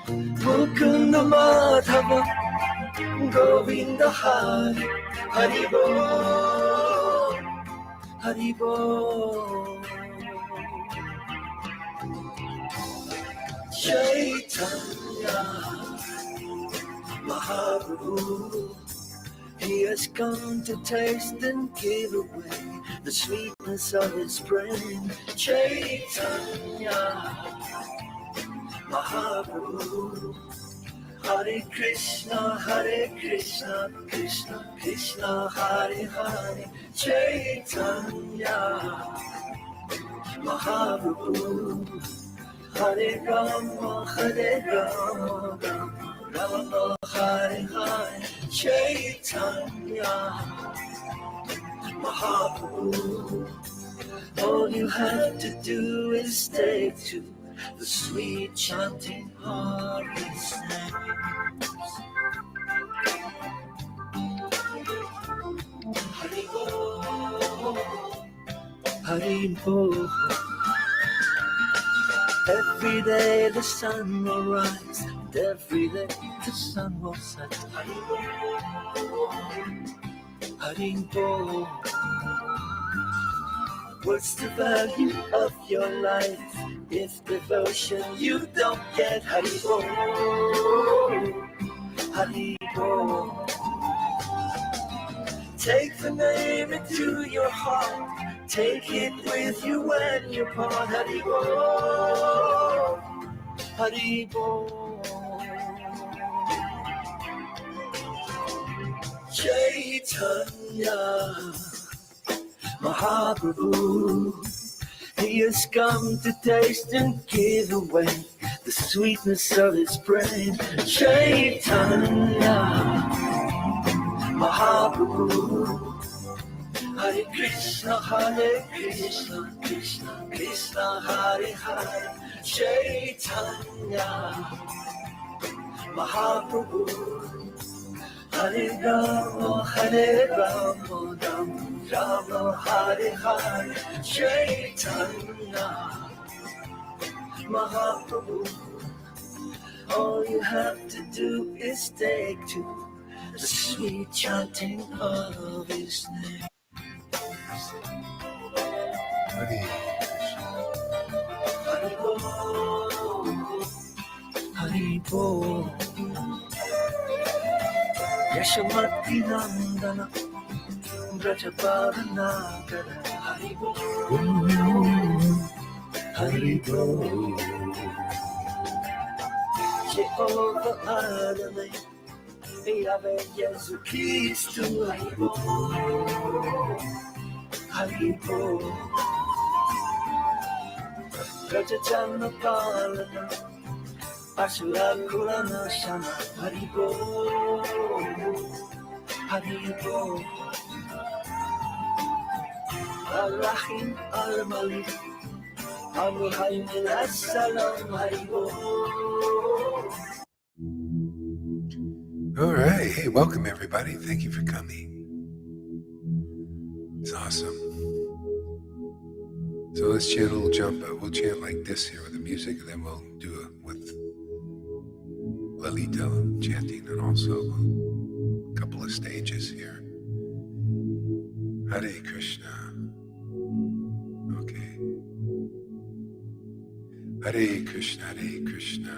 Mukunda Madhava Govinda Hari Haribo Haribo Chaitanya Mahaprabhu, he has come to taste and give away the sweetness of his brain. Chaitanya Mahaprabhu, Hare Krishna, Krishna Krishna, Hare Hare. Chaitanya Mahaprabhu, Hare Rama, Rama Hare Hare. Chaitanya Mahaprabhu, all you have to do is take to the sweet chanting of his name. Haribo, Haribo. Every day the sun will rise, and every day the sun will set. Haribo, Haribo. What's the value of your life if devotion you don't get? Haribo, Haribo. Take the name into your heart, take it with you when you part. Haribo, Haribo. Chaitanya Mahaprabhu, he has come to taste and give away the sweetness of his brain. Chaitanya Mahaprabhu, Hare Krishna, Krishna Krishna, Hare Hare. Chaitanya Mahaprabhu, Hare Rama, Rama Hare Hare. Chaitanya Mahaprabhu, all you have to do is take to the sweet chanting of his name. Hare Haribo, Haribo. Yashamati Nandana Brajapadanagara. Haribo, Haribo. Jehovah Adonai, Yahweh Yesu Christu. Haribo, Haribo. Rajachana Palana, Asura Kurana Shana. Haribo, Haribo. Al-Rahim Al-Malik, Al-Muhaymin As-Salam. Haribo. All right. Hey, welcome everybody. Thank you for coming. It's awesome. So let's chant a little jump. We'll chant like this here with the music, and then we'll do it with Lalita chanting, and also a couple of stages here. Hare Krishna. Okay. Hare Krishna, Krishna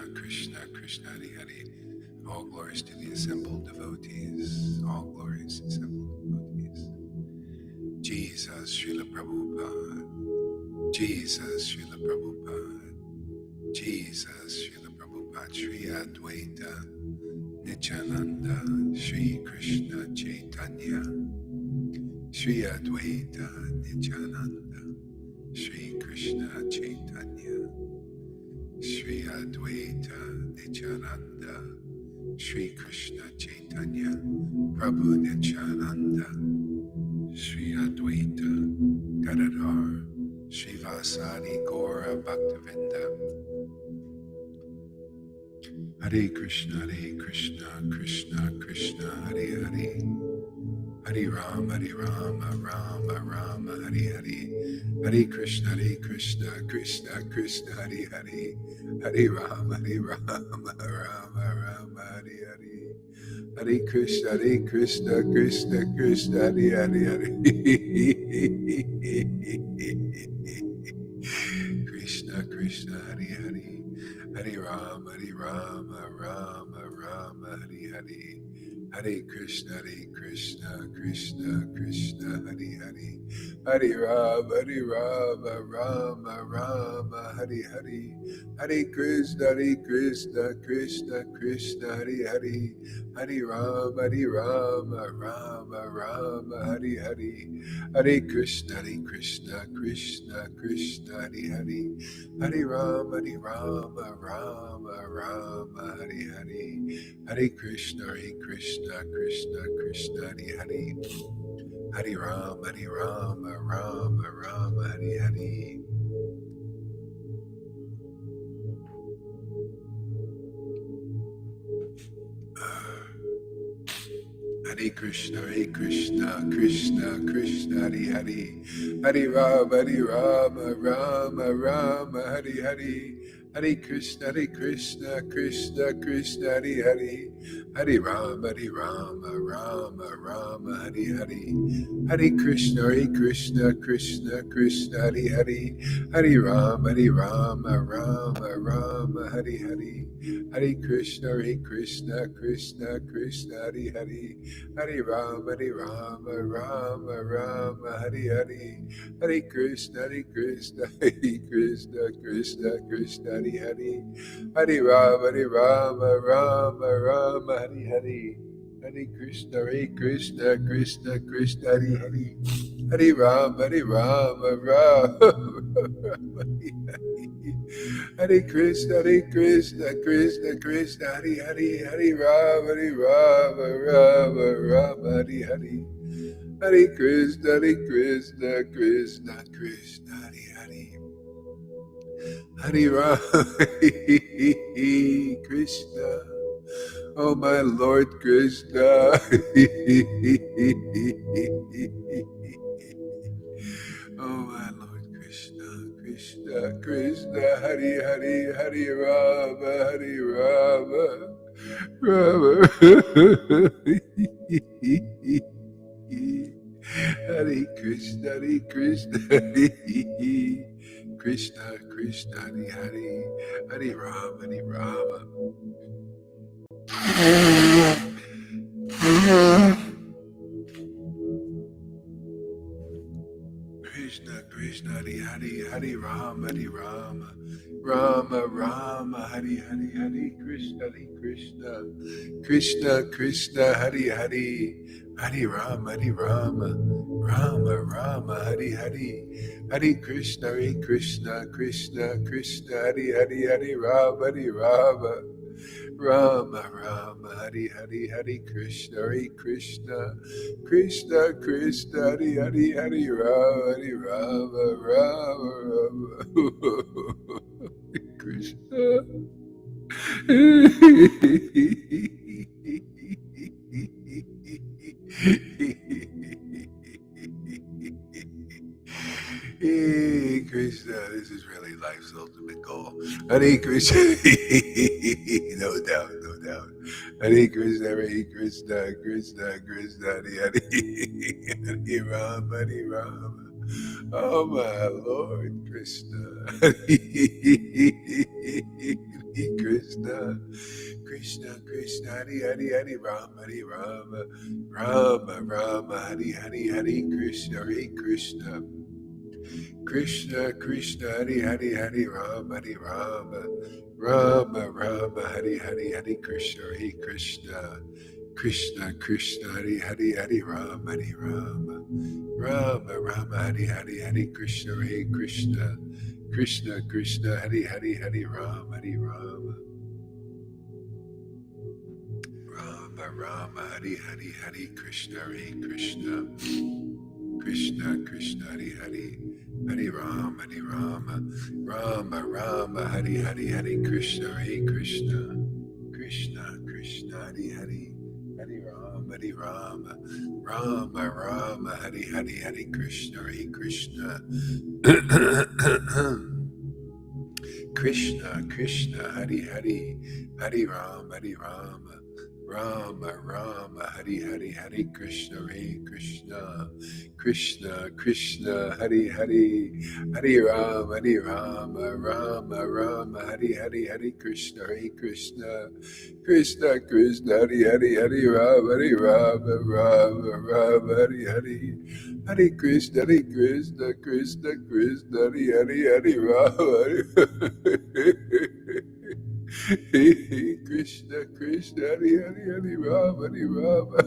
Krishna, Hare Hare. All glories to the assembled devotees. All glories, assembled devotees. Jesus, Srila Prabhupada. Jesus, Srila Prabhupada. Jesus, Srila Prabhupada. Sri Advaita Nityananda. Sri Krishna Caitanya. Sri Advaita Nityananda. Sri Krishna Caitanya. Sri Advaita Nityananda. Sri Krishna Caitanya, Prabhu Nityananda, Sri Advaita Gadadhar, Srivasadi Gaura Bhaktavinda. Hare Krishna, Krishna Krishna, Hare Hare. Hare Rama, Rama Rama, Hare Hare, Hare Krishna, Krishna Krishna, Hare Hare, Hare Rama, Rama Rama, Hare Hare, Hare Krishna, Krishna Krishna, Hare Hare, Krishna Krishna, Hare Hare, Hare Rama, Rama Rama, Hare Hare. Hare Krishna, Krishna Krishna, Hare Hare, Hare Rama, Rama Rama, Hare Hare, Hare Krishna, Krishna Krishna, Hare Hare, Hare Rama, Rama Rama, Hare Hare, Hare Krishna, Krishna Krishna, Hare Hare, Hare Rama, Rama Rama, Hare Hare, Hare Krishna, Krishna Krishna, Hare Hare, Hare Rama, Rama Rama, Hare Hare. Hare Krishna, Krishna Krishna, Hare Hare, Hare Rama, Rama Rama, Hare Hare, Hare Krishna, Krishna Krishna, Hare Hare, Hare Rama, Rama Rama, Hare Hare, Hare Krishna, Krishna, Hare Hare, Hare Rama, Rama Rama, Hare Hare, Hare Krishna, Krishna Hare Hare, Hare Rama, Rama Rama, Hare Hare, Hare Krishna, Krishna Hare Hare, Hare Rama, Rama Rama, Hare Hare, Hare Krishna, Krishna Hare Hare, Hare Rama, Rama Hare Krishna, Krishna, Hare Hare, Hare Rama, Rama, Hare Hare, Hare Krishna, Krishna, Hare Hare, Hare Rama, Krishna, oh my Lord Krishna, oh my Lord Krishna, Hare Hare, Hare Rama, Rama, Hare Krishna, Krishna, Hare Hare, Hare Rama, Krishna, Hare Rama, Rama, Hare Krishna, Krishna, Hare Hare Rama, Rama, Hare Krishna, Krishna, Hare Rama, Rama, Hare Krishna, Krishna, Hare Rama, Krishna. Hey Krishna, this is really life's ultimate goal. Hare Krishna, no doubt. Hare Krishna, Krishna, Hare Rama, oh my Lord Krishna, Hare Krishna, Hare Rama, Rama, Hare Krishna, Krishna, Hare Rama, Rama, Hare Krishna, Krishna, Hare Rama, Rama, Hare Krishna, Krishna, Hare Rama, Rama, Hare Krishna, Krishna, Hare Rama, Rama, Hare Krishna, Krishna, Hare Hari Ram, Hari Rama, Rama Rama, Hari Hari, Hari Krishna, Hare Krishna. Krishna, Krishna, Hari Hari, Hari Ram, Rama Rama, Hari Hari, Hari Krishna, Hare Krishna, Krishna, Krishna, Hari Hari, Hari Rama, Rama Rama, Hari Hari, Hari Krishna, Hare Krishna, Krishna, Krishna, Hari Hari, Hari Rama, Rama Rama, Hari Hari. Hare Krishna, Krishna, Krishna, Hare Hare, Hare Rama, Krishna, Krishna, Hare Hare, Hare Rama, Hare Rama.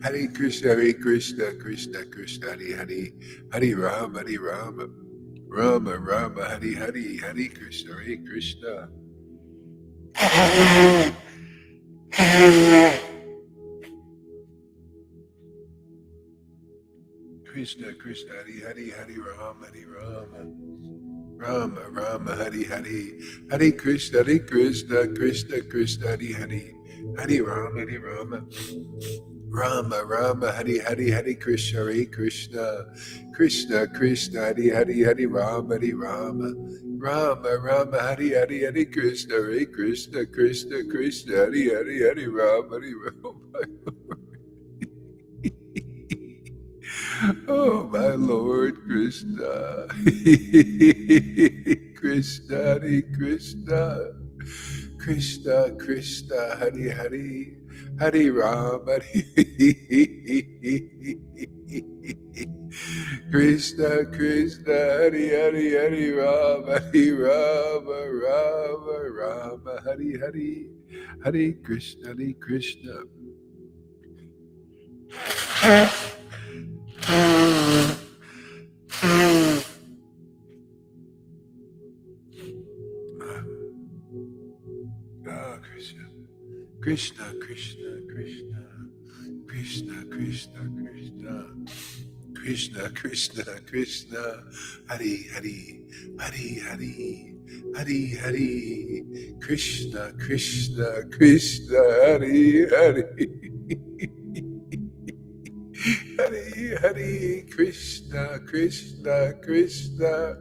Hare Krishna, Krishna, Krishna, Hare Hare, Hare Rama, Rama Rama, Hare Hare, Hare Krishna, Krishna. Krishna, Krishna, Hare Hare, Hare Rama, Rama Rama, Hare Hare, Hare Krishna, Krishna, Krishna, Hare Hare, Hare Rama, Rama Rama, Hare Hare, Hare Krishna, Krishna, Krishna, Krishna, Hare Hare, Hare Rama, Rama Rama, Hare Hare, Hare Krishna, Krishna, Krishna, Krishna, Hare Hare, Hare Rama, Rama. Oh, my Lord Krishna. Krishna, Hare Krishna. Krishna, Krishna, Hare Hare. Hare Ram, Hare Krishna, Krishna, Hare Hare, Hare Rama, Rama, Hare Hare. Hare Krishna, Krishna. Krishna. Krishna, Krishna, Krishna, Krishna, Krishna, Krishna, Krishna, Krishna, Krishna, Hare Hare, Hare Hare, Hare Hare, Krishna, Krishna, Krishna, Hare Hare. Hare Hare, Krishna, Krishna, Krishna,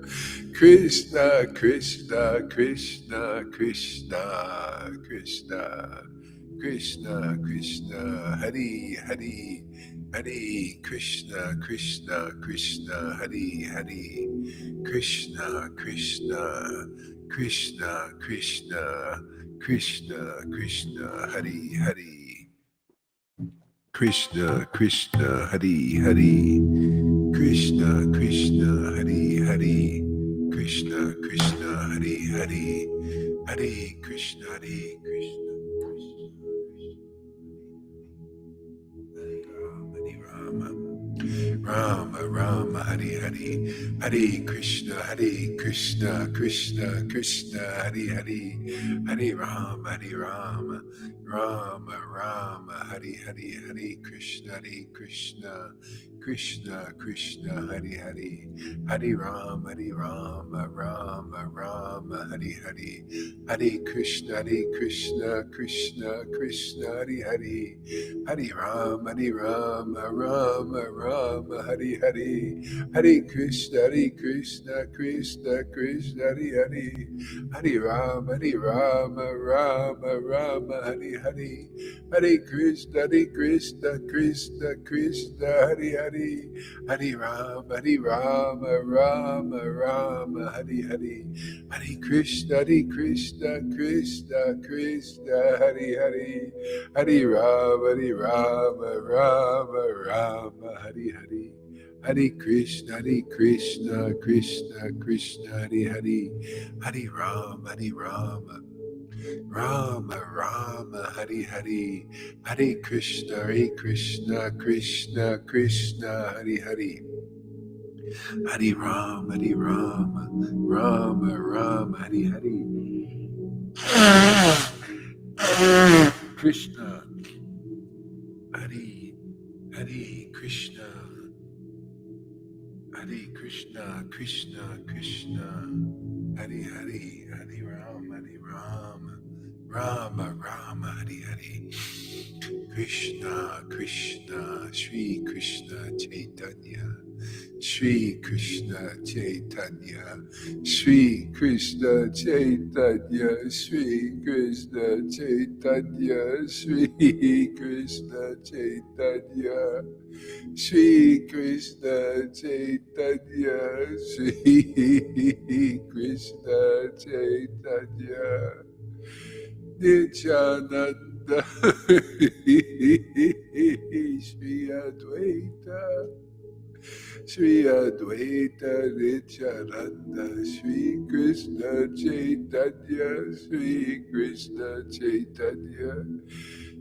Krishna, Krishna, Krishna, Krishna, Krishna, Krishna, Krishna, Hare Hare, Hare Krishna, Krishna, Krishna, Hare Hare, Krishna, Krishna, Krishna, Krishna, Krishna, Krishna, Hare Hare. Krishna, Krishna, Hare Hare, Krishna, Krishna, Hare Hare, Krishna, Krishna, Hare Hare, Hare Krishna, Hare Krishna, Hare Rama, Rama Rama, Hare Hare, Hare Krishna, Krishna, Krishna, Hare Hare, Hare Rama, Rama Rama, Hare Hare, Hare Krishna, Krishna, Krishna, Hare Hare, Hare Rama, Rama Rama, Hare Hare, Hare Krishna, Krishna, Krishna, Hare Hare, Hare Rama, Rama Rama, Hare Hare, Hare Krishna, Krishna, Krishna, Hare Hare, Hare Rama, Rama Rama, Hare Hare, Hare Krishna, Krishna, Hare Hare, Hare Rama, Rama Rama, Hare Hare, Hare Krishna, Krishna, Hare Hare, Hare Rama, Rama Rama, Hare Hare, Hare Krishna, Krishna, Krishna, Hare Hare, Hare Rama, Rama Rama, Hare Hare, Hare Krishna, Krishna, Krishna, Hare Hare, Hare Rama, Rama Rama, Hare Hare, Krishna, Hare Krishna, Hare Krishna, Krishna, Hari Hari, Hari Ram, Rama Rama, Hari Hari. Krishna Krishna, Shri Krishna Chaitanya. Shri Krishna Chaitanya, Shri Krishna Chaitanya, Shri Krishna Chaitanya, Shri Krishna Chaitanya, Shri Krishna Chaitanya, Shri Krishna Chaitanya, Nityananda, Shri Advaita. Shri Advaita Nityananda, Shri Krishna Chaitanya, Shri Krishna Chaitanya,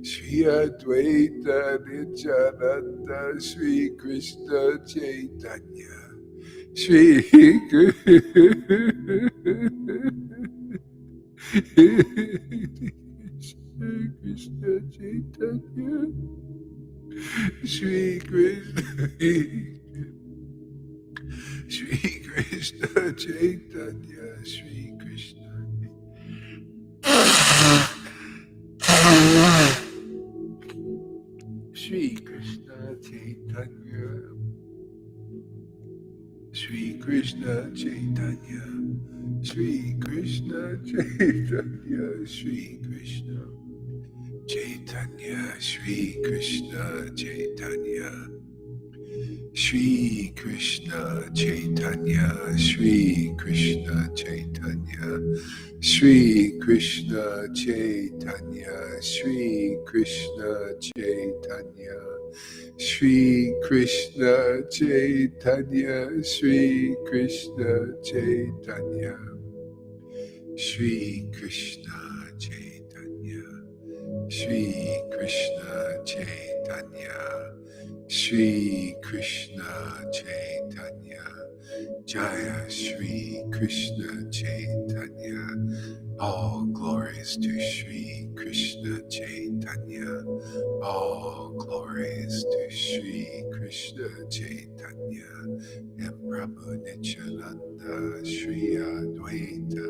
Shri Advaita Nityananda, Shri Krishna Chaitanya, Shri Krishna Chaitanya, Shri Krishna. Shri Krishna Chaitanya, Shri Krishna. Shri Krishna Chaitanya, Shri Krishna Chaitanya, Shri Krishna Chaitanya, Shri Krishna Chaitanya, Shri Krishna Chaitanya. Shri Krishna Chaitanya, Shri Krishna Chaitanya, Shri Krishna Chaitanya, Shri Krishna Chaitanya, Shri Krishna Chaitanya, Shri Krishna Chaitanya, Shri Krishna Chaitanya, Shri Krishna Chaitanya, Shri Krishna Chaitanya, Jaya Shri Krishna Chaitanya. All glories to Shri Krishna Chaitanya. All glories to Shri Krishna Chaitanya and Prabhu Nityananda, Shri Advaita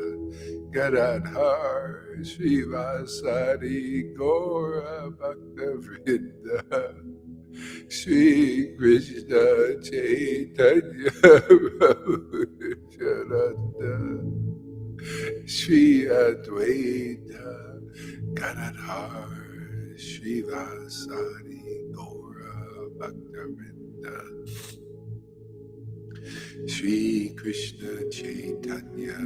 Gadadhar, Shri Vasari Gaura Bhaktavrinda, Shri Krishna Chaitanya Prabhu Nityananda, Shri Advaita Gadadhar, Shri Vasari Gaura Bhaktavrinda, Shri Krishna Chaitanya,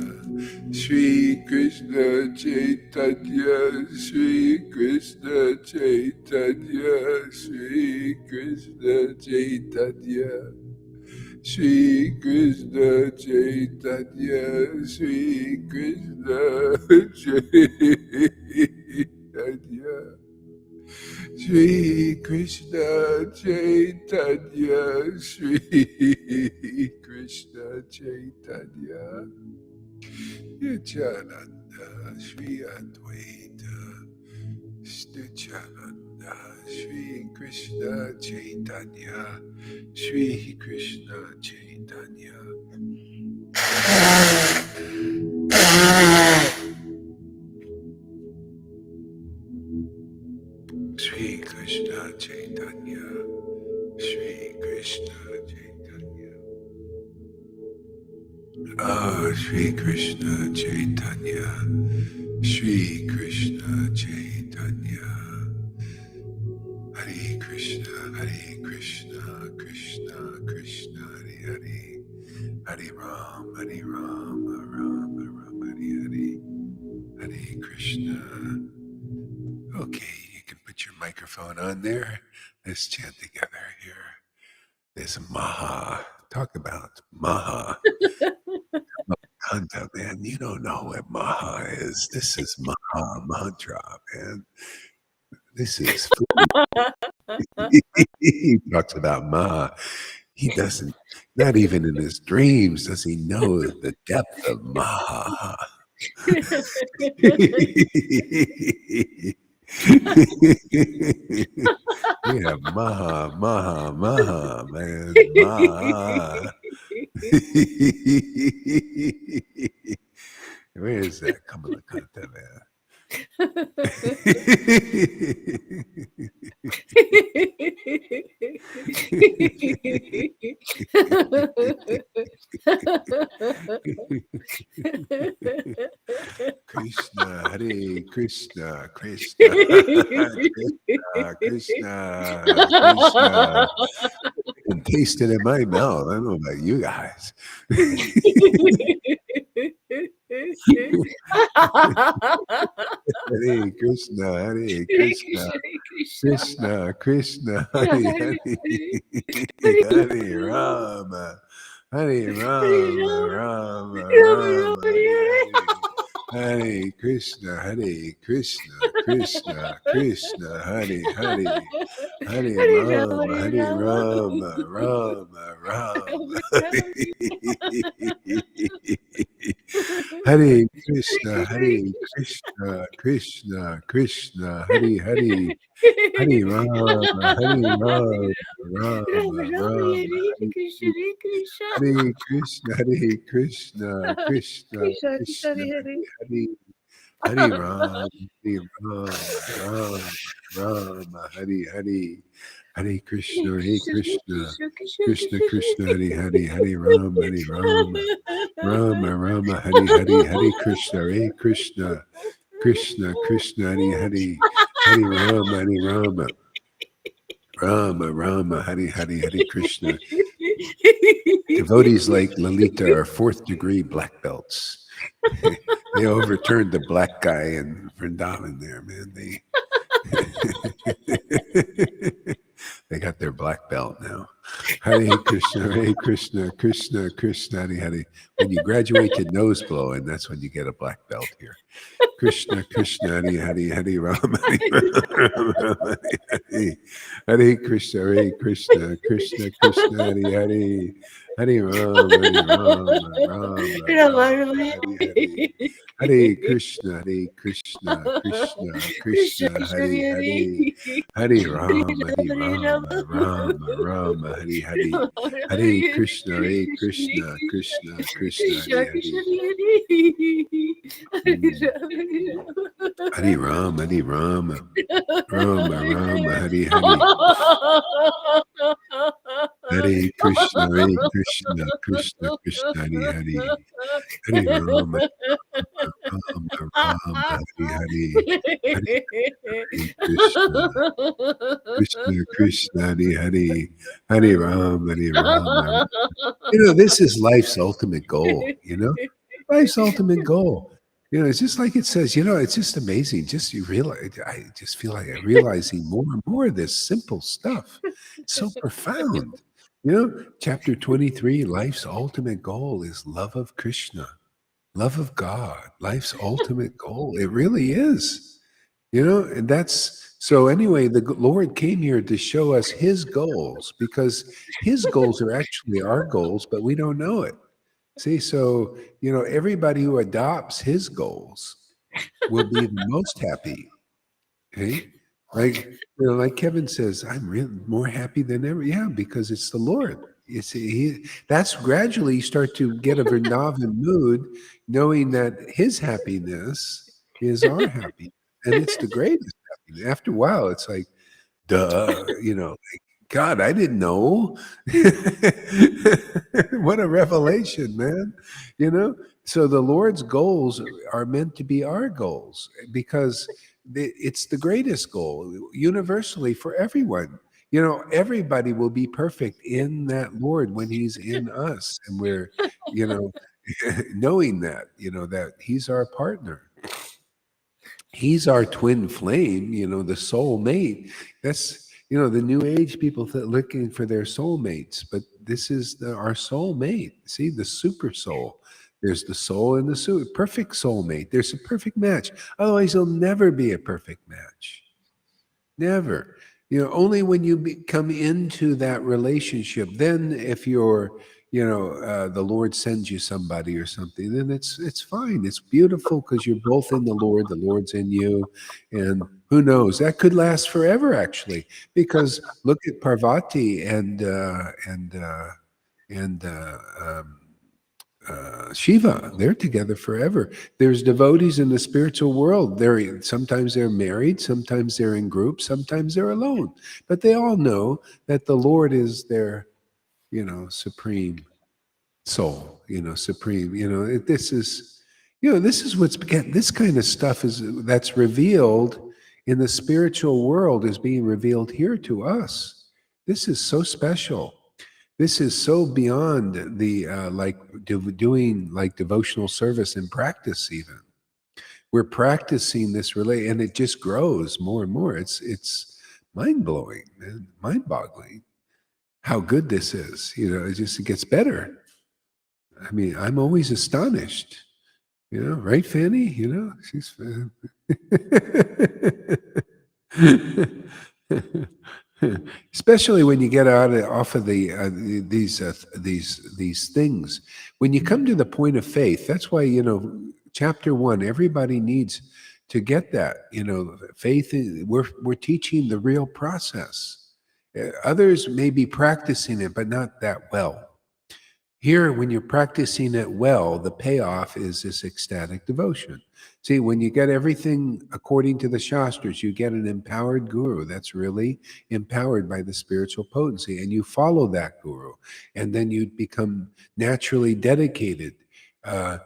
Shri Krishna Chaitanya, Shri Krishna Chaitanya, Shri Krishna Chaitanya, Shri Krishna Chaitanya, Shri Krishna Chaitanya. Shri Krishna Chaitanya, Shri Krishna Chaitanya, Nityananda, Shri Advaita, Nityananda, Shri Krishna Chaitanya, Shri Krishna Chaitanya. Shri Krishna Chaitanya, Shri Krishna Chaitanya. Shri Krishna Chaitanya, Shri Krishna Chaitanya. Hare Krishna, Hare Krishna, Krishna Krishna, Hare Hare. Hare Ram, Hare Ram, Ram Ram, Hare Hare. Hare Krishna. Okay, you can put your microphone on there. Let's chant together here. There's Maha. Talk about Maha. Kanta, man, you don't know what Maha is. This is Maha Mantra, man. This is he talks about Maha. He doesn't, not even in his dreams does he know the depth of Maha. Yeah, Maha, Maha, Maha, man, Maha. Where is that Kamalakanta, man? Krishna, Hare Krishna, Krishna, Krishna, Krishna, Krishna. I can taste it in my mouth. I don't know about you guys. Hare Krishna, Hare Krishna, Krishna, Krishna, Hare Hare, Hare Rama, Hare Rama, Rama, Rama, Hare Hare. Hare Krishna, Hare Krishna, Krishna, Krishna, Hare Hare, Hare Rama, Hare Rama, Rama, Rama, Hare Krishna, Hare Krishna, Krishna, Krishna, Hare Hare, Hare Rama, Hare Rama, Rama, Rama, Hare Hare Krishna, Hare Krishna, Krishna, Krishna, Hare Hare. Hare Ram, Hare Ram, Ram, Ram, Hare Hare, Hare Krishna, Hare Krishna, Krishna Krishna, Hare Hare, Hare Ram, Hare Ram, Rama Rama, Hare Hare, Hare Krishna, Hare Krishna, Krishna Krishna, Hare Hare, Hare Rama, Hare Rama, Rama Rama, Hare Hare, Hare Krishna. Devotees like Lalita are fourth degree black belts. They overturned the black guy in Vrindavan there, man. They got their black belt now. Hare Krishna, Krishna, Krishna, Hare Hare. When you graduate to nose blowing, that's when you get a black belt here. Krishna, Krishna, Hare Hare, Hare Rama, Hare Rama, Hare Hare Krishna, Krishna, Krishna, Krishna, Hare Hare. Hare Rama, Rama, Rama, Hare Hare. Hare Krishna, Krishna, Krishna, Hare Hare. Hare Rama, Rama, Rama, Hare Hare. Hare Krishna, Krishna, Krishna, Hare Hare. Hare Rama, Rama, Rama, Hare Hare. Hare Krishna, Krishna, Krishna, Hare Hare. Hare Rama, Rama, Hare Hare. Hare Krishna, Krishna, Hare Hare. Hare Rama, Rama. This is life's ultimate goal, life's ultimate goal. It's just like it says, it's just amazing. Just you realize, I just feel like I'm realizing more and more of this simple stuff. It's so profound. Chapter 23, life's ultimate goal is love of Krishna, love of God, life's ultimate goal. It really is, and that's, so anyway, the Lord came here to show us his goals, because his goals are actually our goals, but we don't know it. See, so, everybody who adopts his goals will be the most happy. Okay? Like Kevin says, I'm really more happy than ever. Yeah, because it's the Lord. You see, that's gradually you start to get a Vrindavan mood, knowing that his happiness is our happiness. And it's the greatest happiness. After a while, it's like, duh, God, I didn't know. What a revelation, man. So the Lord's goals are meant to be our goals, because it's the greatest goal universally for everyone. Everybody will be perfect in that Lord when he's in us. And we're, knowing that, that he's our partner. He's our twin flame, the soul mate. That's, the new age people looking for their soulmates, but this is our soul mate. See, the super soul. There's the soul and the perfect soulmate. There's a perfect match. Otherwise, there'll never be a perfect match. Never. Only when you come into that relationship, then if you're, the Lord sends you somebody or something, then it's fine. It's beautiful because you're both in the Lord's in you. And who knows, that could last forever, actually, because look at Parvati and Shiva. They're together forever. There's devotees in the spiritual world. Sometimes they're married, sometimes they're in groups, sometimes they're alone. But they all know that the Lord is their, supreme soul, supreme. This is what's this kind of stuff that's revealed in the spiritual world is being revealed here to us. This is so special. This is so beyond the doing like devotional service in practice. Even we're practicing this relay, and it just grows more and more. It's mind blowing, man, mind boggling. How good this is. It gets better. I mean, I'm always astonished. Right, Fanny? She's. Especially when you get off of these things. When you come to the point of faith, that's why chapter 1. Everybody needs to get that. Faith. We're teaching the real process. Others may be practicing it, but not that well. Here, when you're practicing it well, the payoff is this ecstatic devotion. See, when you get everything according to the Shastras, you get an empowered guru that's really empowered by the spiritual potency, and you follow that guru, and then you become naturally dedicated to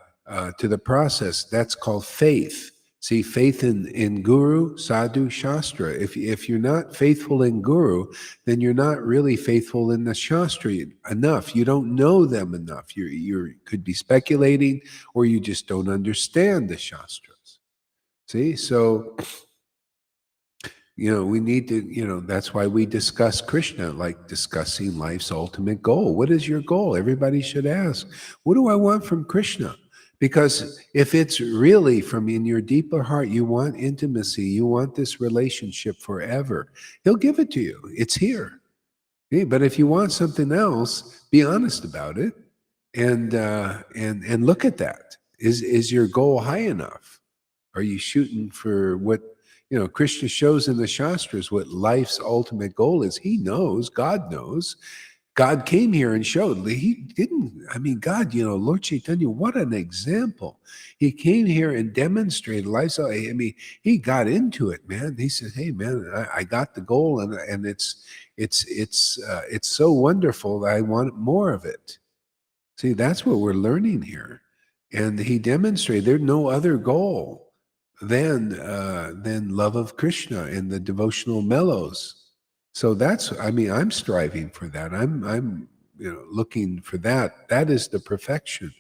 the process. That's called faith. See, faith in Guru, Sadhu, Shastra. If you're not faithful in Guru, then you're not really faithful in the Shastra enough. You don't know them enough. You could be speculating, or you just don't understand the Shastras. See, so we need to, that's why we discuss Krishna, like discussing life's ultimate goal. What is your goal? Everybody should ask, what do I want from Krishna? Because if it's really from in your deeper heart, you want intimacy, you want this relationship forever, he'll give it to you. It's here. Okay? But if you want something else, be honest about it and look at that. Is your goal high enough? Are you shooting for what Krishna shows in the Shastras what life's ultimate goal is? He knows, God knows. God came here and showed. He didn't, God, Lord Caitanya, what an example. He came here and demonstrated lifestyle. He got into it, man. He said, hey, man, I got the goal, and it's so wonderful that I want more of it. See, that's what we're learning here. And he demonstrated there's no other goal than love of Krishna and the devotional mellows. So that's, I'm striving for that. I'm looking for that. That is the perfection.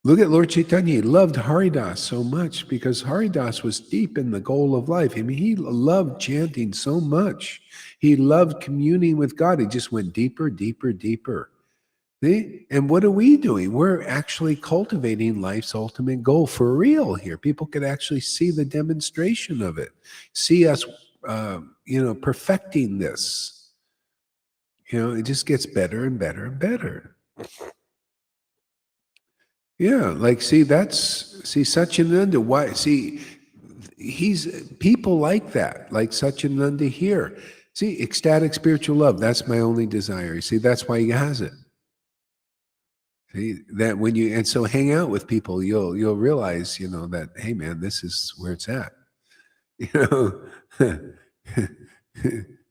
Look at Lord Caitanya. He loved Haridas so much because Haridas was deep in the goal of life. He loved chanting so much. He loved communing with God. He just went deeper, deeper, deeper. See? And what are we doing? We're actually cultivating life's ultimate goal for real here. People could actually see the demonstration of it, see us perfecting this. It just gets better and better and better. Yeah, like see Satchidananda. Why? See, he's people like that, like Satchidananda here. See, ecstatic spiritual love. That's my only desire. See, that's why he has it. See that and so hang out with people, you'll realize, that hey, man, this is where it's at.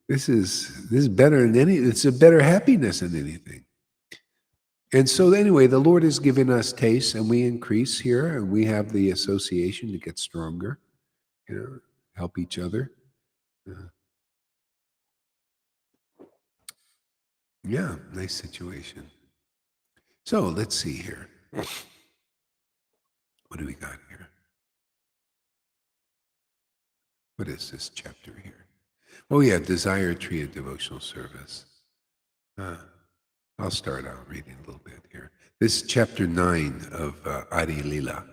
This is better than it's a better happiness than anything. And so anyway, the Lord has given us tastes, and we increase here, and we have the association to get stronger, help each other. Yeah, nice situation. So let's see here. What do we got here? What is this chapter here? Oh yeah, desire tree of devotional service. I'll start out reading a little bit here. This is chapter 9 of Adi Lila.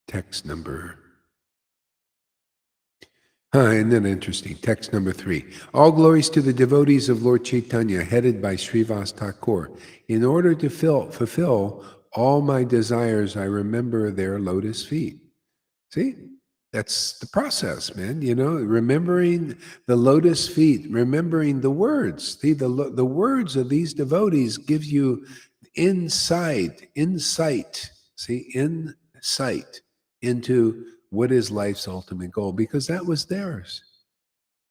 Text number. Isn't that interesting? Text number 3. All glories to the devotees of Lord Caitanya, headed by Srivas Thakur. In order to fulfill all my desires, I remember their lotus feet. See? That's the process, man. Remembering the lotus feet, remembering the words. See, the words of these devotees gives you insight. See, insight into what is life's ultimate goal, because that was theirs.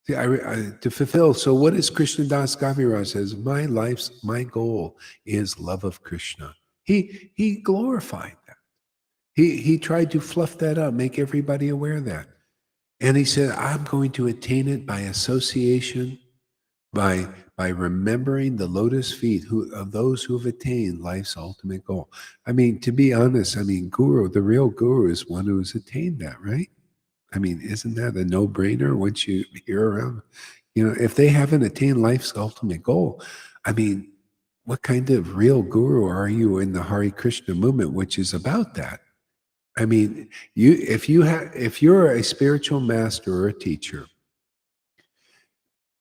See, to fulfill. So, what is Krishna Das Kaviraj says? My goal is love of Krishna. He glorified that. He tried to fluff that up, make everybody aware of that. And he said, I'm going to attain it by association, by remembering the lotus feet of those who have attained life's ultimate goal. I mean, to be honest, guru, the real guru is one who has attained that, right? I mean, isn't that a no-brainer once you hear around? If they haven't attained life's ultimate goal, I mean, what kind of real guru are you in the Hare Krishna movement, which is about that? I mean, if you're a spiritual master or a teacher,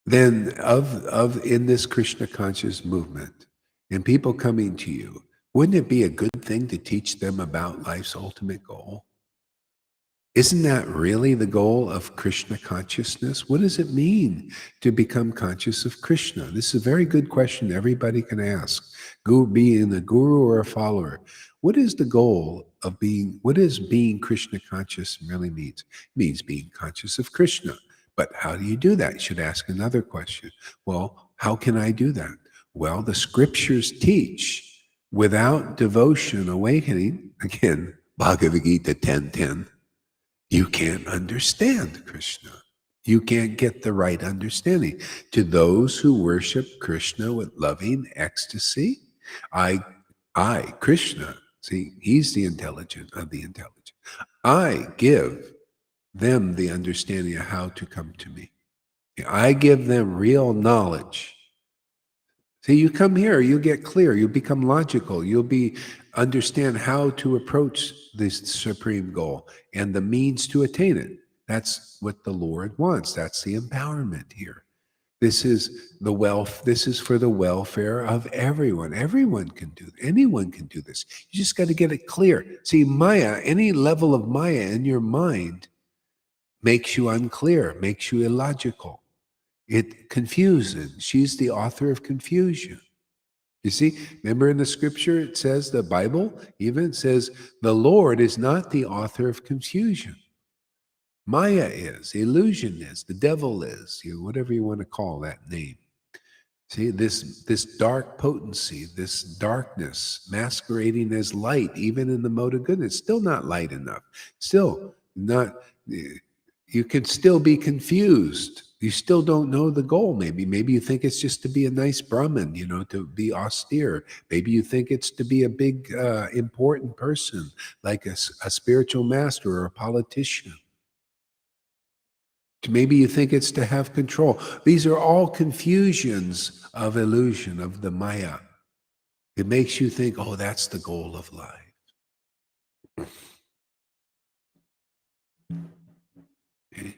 then of in this Krishna conscious movement, and people coming to you, wouldn't it be a good thing to teach them about life's ultimate goal? Isn't that really the goal of Krishna consciousness? What does it mean to become conscious of Krishna? This is a very good question everybody can ask. Being a guru or a follower. What is the goal of what does being Krishna conscious really means? It means being conscious of Krishna. But how do you do that? You should ask another question. Well, how can I do that? Well, the scriptures teach without devotion awakening, again, Bhagavad Gita 10:10, you can't understand Krishna. You can't get the right understanding. To those who worship Krishna with loving ecstasy, I, Krishna, see, he's the intelligent of the intelligent. I give them the understanding of how to come to me. I give them real knowledge. See, you come here, you get clear, you become logical, understand how to approach this supreme goal and the means to attain it. That's what the Lord wants. That's the empowerment here. This is this is for the welfare of everyone. Anyone can do this. You just got to get it clear. See, Maya, any level of Maya in your mind makes you unclear, makes you illogical. It confuses. She's the author of confusion. You see, remember in the scripture, it says, the Bible even says, the Lord is not the author of confusion. Maya is, illusion is, the devil is, whatever you want to call that name. See, this dark potency, this darkness masquerading as light, even in the mode of goodness, still not light enough. Still not, you can still be confused. You still don't know the goal, maybe. Maybe you think it's just to be a nice Brahmin, to be austere. Maybe you think it's to be a big, important person, like a spiritual master or a politician. Maybe you think it's to have control. These are all confusions of illusion, of the Maya. It makes you think, oh, that's the goal of life. Okay.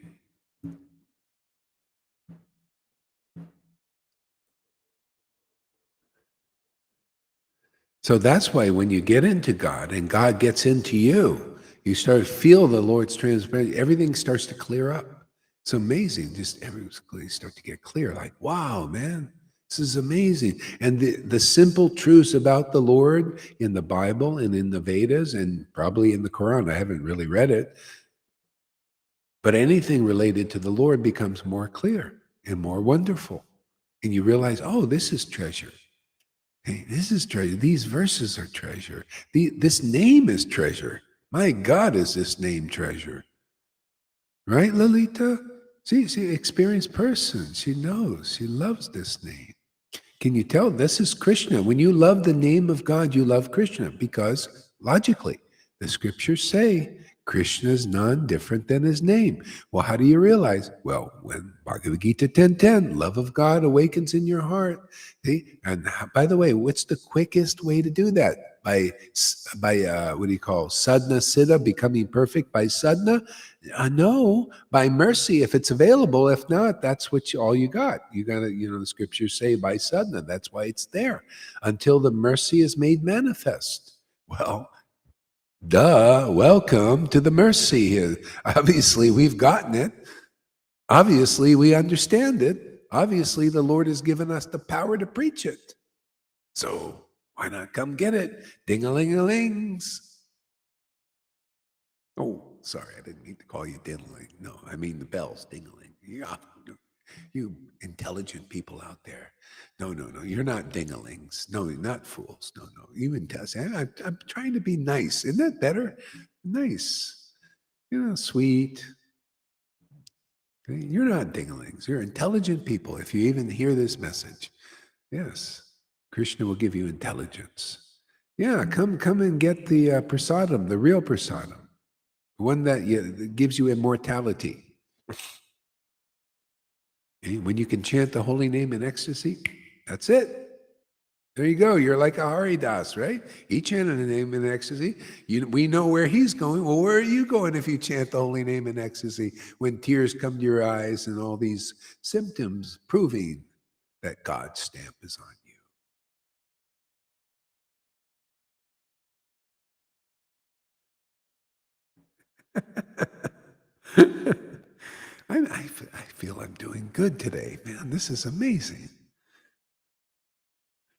So that's why when you get into God and God gets into you, you start to feel the Lord's transparency. Everything starts to clear up. It's amazing. Just everything starts to get clear. Like, wow, man, this is amazing. And the simple truths about the Lord in the Bible and in the Vedas and probably in the Quran, I haven't really read it, but anything related to the Lord becomes more clear and more wonderful. And you realize, oh, this is treasure. Hey, this is treasure. These verses are treasure. This name is treasure. My God, is this name treasure? Right, Lalita? See, experienced person. She knows. She loves this name. Can you tell? This is Krishna. When you love the name of God, you love Krishna because, logically, the scriptures say Krishna is none different than his name. Well, how do you realize? Well, when Bhagavad Gita 10:10, love of God awakens in your heart. See? And by the way, what's the quickest way to do that? By what do you call sadhana siddha, becoming perfect by sadhana? No, by mercy if it's available. If not, that's all you got. You got to, the scriptures say by sadhana. That's why it's there until the mercy is made manifest. Well, Duh, welcome to the mercy. Obviously, we've gotten it. Obviously, we understand it. Obviously, the Lord has given us the power to preach it. So why not come get it? Ding-a-ling-a-lings. Oh, sorry, I didn't mean to call you ding-a-ling. No, I mean the bells, ding-a-ling. Yeah, you intelligent people out there. No, you're not ding-a-lings. No, you're not fools. No, you I'm trying to be nice. Isn't that better? Nice. Sweet. Okay? You're not ding-a-lings. You're intelligent people. If you even hear this message, yes, Krishna will give you intelligence. Yeah, come and get the prasadam, the real prasadam, one that gives you immortality. Okay? When you can chant the holy name in ecstasy, that's it. There you go. You're like a Haridas, right? He chanted the name in ecstasy. We know where he's going. Well, where are you going if you chant the holy name in ecstasy when tears come to your eyes and all these symptoms proving that God's stamp is on you? I feel I'm doing good today, man. This is amazing.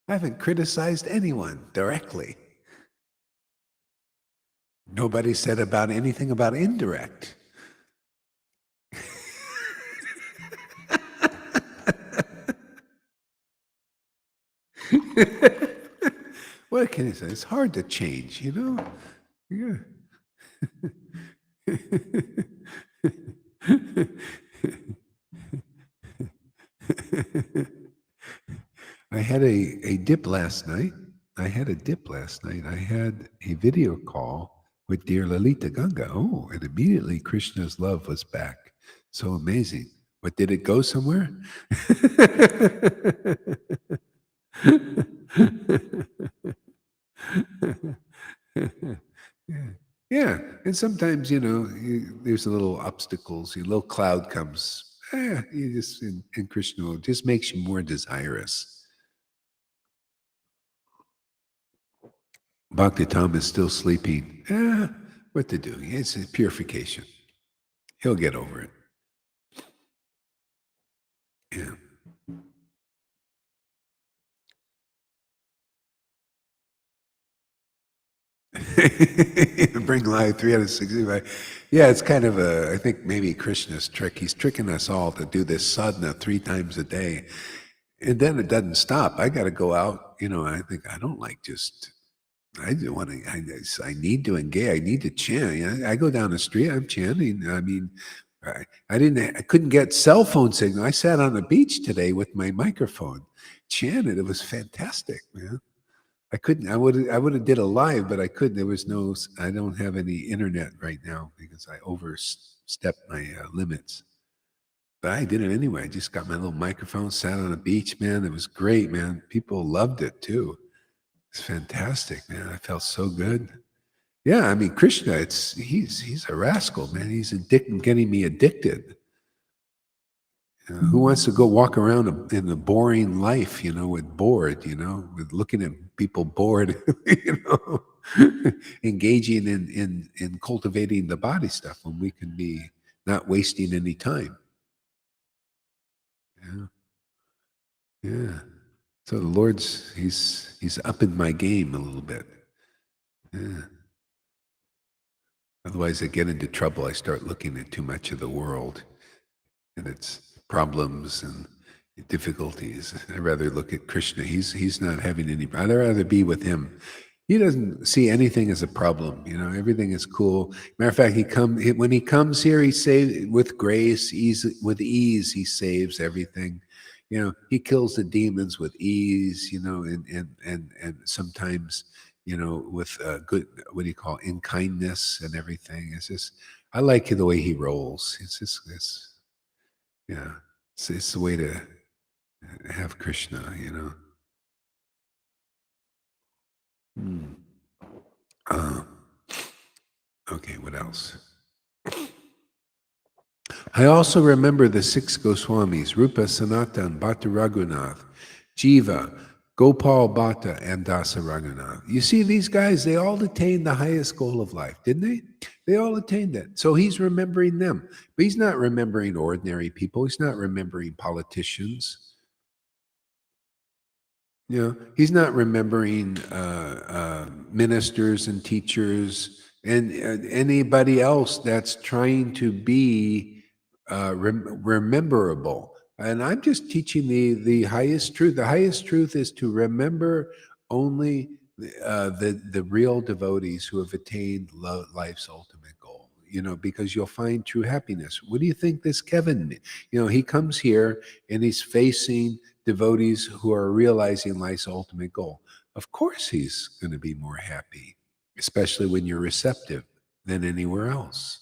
I haven't criticized anyone directly. Nobody said about anything about indirect. What can I say? It's hard to change, Yeah. I had a dip last night. I had a video call with dear Lalita Ganga. Oh, and immediately Krishna's love was back. So amazing. But did it go somewhere? Yeah. Yeah, and sometimes there's a little obstacles. A little cloud comes. You just in Krishna it just makes you more desirous. Bhakti Tom is still sleeping. What to do? It's a purification. He'll get over it. Yeah. Bring life 365. Yeah, it's kind of I think maybe Krishna's trick. He's tricking us all to do this sadhana 3 times a day. And then it doesn't stop. I got to go out. I think I don't like I do want to, I need to engage. I need to chant. I go down the street, I'm chanting. I mean, I couldn't get cell phone signal. I sat on the beach today with my microphone, chanted. It was fantastic, man. I would have did a live, but I couldn't. I don't have any internet right now because I overstepped my limits. But I did it anyway. I just got my little microphone, sat on the beach, man. It was great, man. People loved it too. It's fantastic, man. I felt so good. Yeah, I mean Krishna, he's a rascal, man. He's getting me addicted. Who wants to go walk around in a boring life, with bored, with looking at people bored, engaging in cultivating the body stuff when we can be not wasting any time. Yeah. Yeah. So the Lord's he's upping my game a little bit. Yeah. Otherwise I get into trouble. I start looking at too much of the world and its problems and difficulties. I'd rather look at Krishna. He's not having any. I'd rather be with him. He doesn't see anything as a problem. Everything is cool. Matter of fact, when he comes here, he saves with grace, with ease. He saves everything. He kills the demons with ease. And sometimes, with good, what do you call, in kindness and everything. It's just, I like the way he rolls. It's just this. Yeah, it's the way to have Krishna. Hmm. Uh, okay, what else? I also remember the 6 Goswamis, Rupa, Sanatan, Bhatta Raghunath, Jiva, Gopal Bhatta and Dasa Raghunath. You see, these guys, they all attained the highest goal of life, didn't they? They all attained it. So he's remembering them. But he's not remembering ordinary people. He's not remembering politicians. You know, he's not remembering ministers and teachers and anybody else that's trying to be rememberable. And I'm just teaching the highest truth. The highest truth is to remember only the real devotees who have attained life's ultimate goal. You know, because you'll find true happiness. What do you think this Kevin? You know, he comes here and he's facing devotees who are realizing life's ultimate goal. Of course, he's going to be more happy, especially when you're receptive than anywhere else.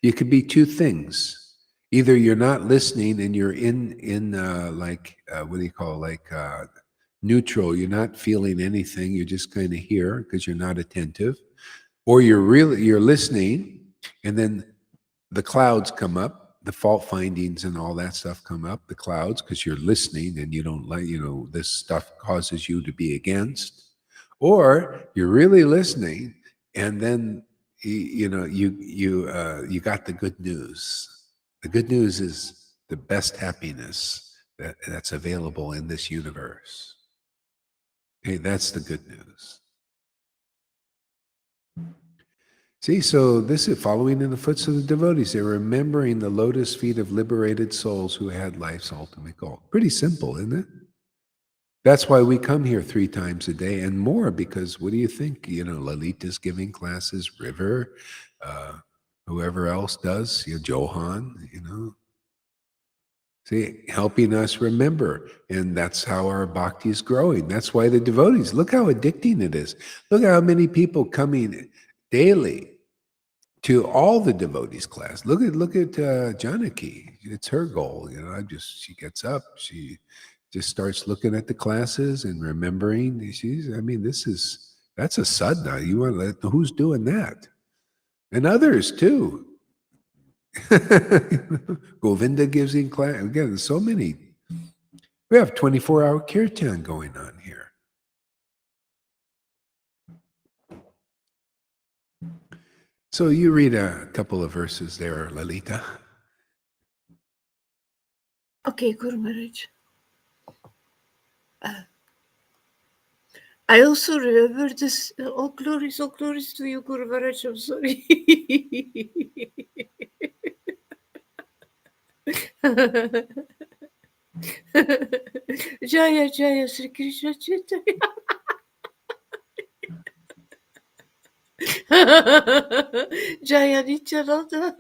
You could be two things. Either you're not listening and you're in what do you call, neutral. You're not feeling anything. You're just kind of here because you're not attentive, or you're listening, and then the clouds come up, the fault findings and all that stuff come up, the clouds, because you're listening and you don't like, this stuff causes you to be against, or you're really listening, and then you got the good news. The good news is the best happiness that's available in this universe. Okay, that's the good news. See, so this is following in the footsteps of the devotees. They're remembering the lotus feet of liberated souls who had life's ultimate goal. Pretty simple, isn't it? That's why we come here 3 times a day and more, because what do you think? Lalita's giving classes, River, whoever else does, Johan, See, helping us remember. And that's how our bhakti is growing. That's why the devotees, look how addicting it is. Look how many people coming daily to all the devotees class. Look at Janaki. It's her goal. She gets up, she just starts looking at the classes and remembering. That's a sadhana. You want to who's doing that? And others too. Govinda gives in class. Again, there's so many. We have 24-hour kirtan going on here. So you read a couple of verses there, Lalita. Okay, Guru Maharaj. I also remember this. All glories to you, Guru Maharaj. I'm sorry. Jaya Jaya Sri Krishna Chaitanya. Jaya Nityananda.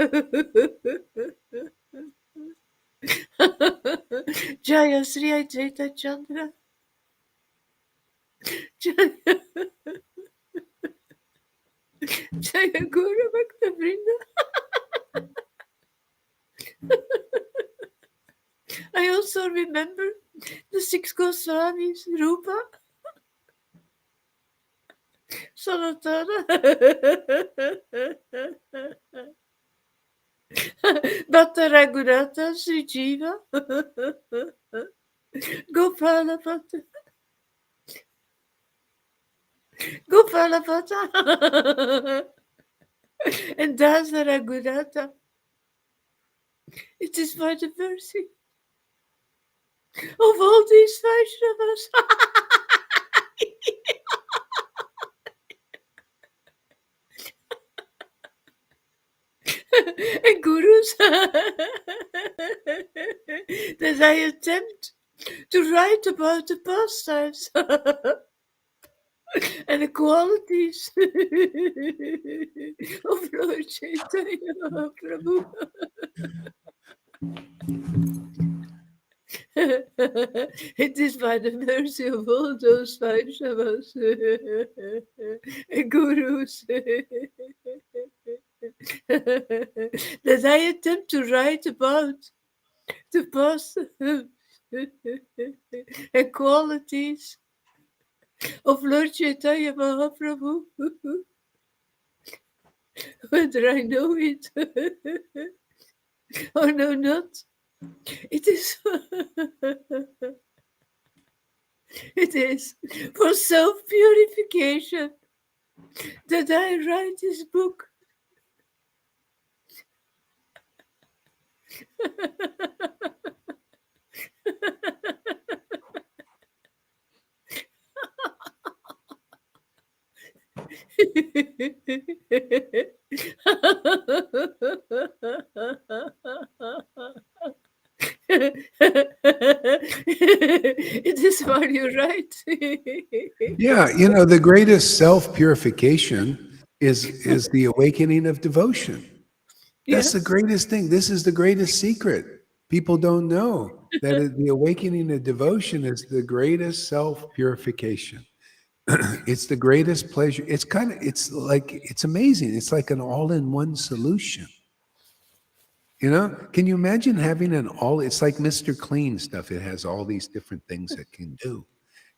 Jaya Sri Advaita Chandra. Jaya Guru Bhakta Vrinda. I also remember the 6 Goswamis, Rupa, Sanatana, Bhatta Raghunatha, Sri Jiva, Gopala Bhatta, and Dasa Raghunatha. It is by the mercy of all these Vaishnavas and Gurus that I attempt to write about the pastimes and the qualities of Lord Caitanya Mahaprabhu. It is by the mercy of all those Vaishnavas and Gurus that I attempt to write about the past and qualities of Lord Caitanya Mahaprabhu, whether I know it or know not. It is It is for self-purification that I write this book. It is what you're right. Yeah, you know, the greatest self-purification is the awakening of devotion. That's the Yes. greatest thing. This is the greatest secret. People don't know that the awakening of devotion is the greatest self-purification. It's the greatest pleasure. It's like, it's amazing. It's like an all-in-one solution. You know, can you imagine having it's like Mr. Clean stuff. It has all these different things it can do.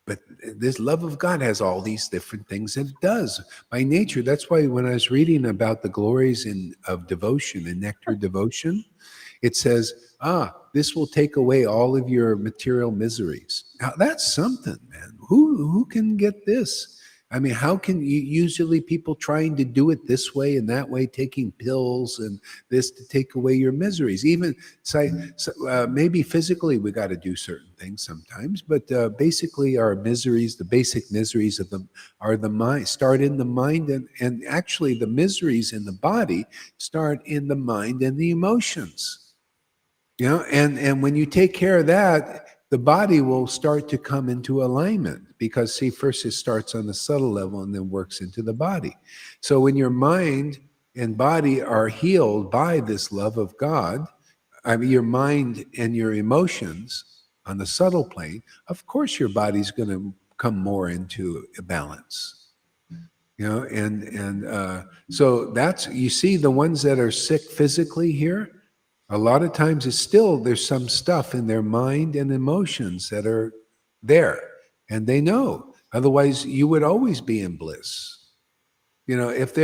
But this love of God has all these different things that it does by nature. That's why when I was reading about the glories of devotion and nectar devotion, it says, this will take away all of your material miseries. Now that's something, man. Who can get this? I mean, how can you, usually people trying to do it this way and that way, taking pills and this to take away your miseries. Even maybe physically we got to do certain things sometimes, but basically our miseries, the basic miseries of them are the mind, start in the mind, and actually the miseries in the body start in the mind and the emotions. You know, and when you take care of that, the body will start to come into alignment, because see, first it starts on the subtle level and then works into the body. So when your mind and body are healed by this love of God, I mean your mind and your emotions on the subtle plane, of course your body's going to come more into a balance. You know, and so that's, you see, the ones that are sick physically here, a lot of times it's still, there's some stuff in their mind and emotions that are there, and they know. Otherwise, you would always be in bliss. You know, if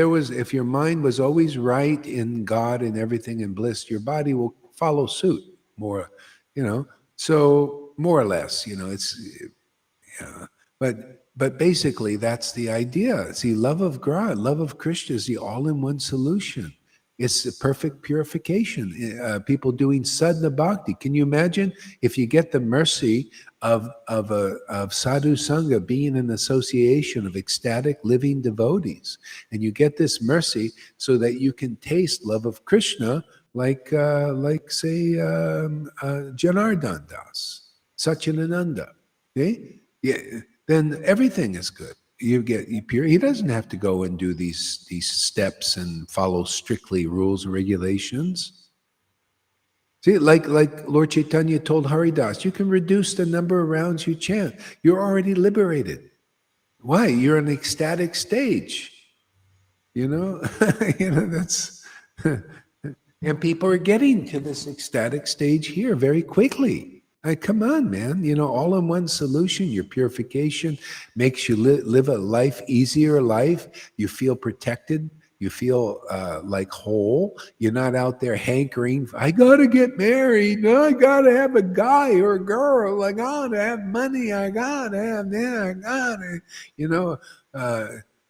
your mind was always right in God and everything in bliss, your body will follow suit more. You know, so more or less, you know, it's, yeah. But basically that's the idea. See, love of God, love of Krishna is the all-in-one solution. It's the perfect purification. People doing sadhana bhakti. Can you imagine if you get the mercy of sadhu sangha, being an association of ecstatic living devotees, and you get this mercy so that you can taste love of Krishna, like say Janardhan Das, Satchidananda. See? Yeah, then everything is good. You pure. He doesn't have to go and do these steps and follow strictly rules and regulations. See, like Lord Caitanya told Haridas, you can reduce the number of rounds you chant. You're already liberated. Why? You're in an ecstatic stage. You know, you know that's. And people are getting to this ecstatic stage here very quickly. Come on, man. You know, all in one solution. Your purification makes you live a life, easier life. You feel protected. You feel like whole. You're not out there hankering. I got to get married. No, I got to have a guy or a girl. I got to have money. I got to have that. I got to, you know,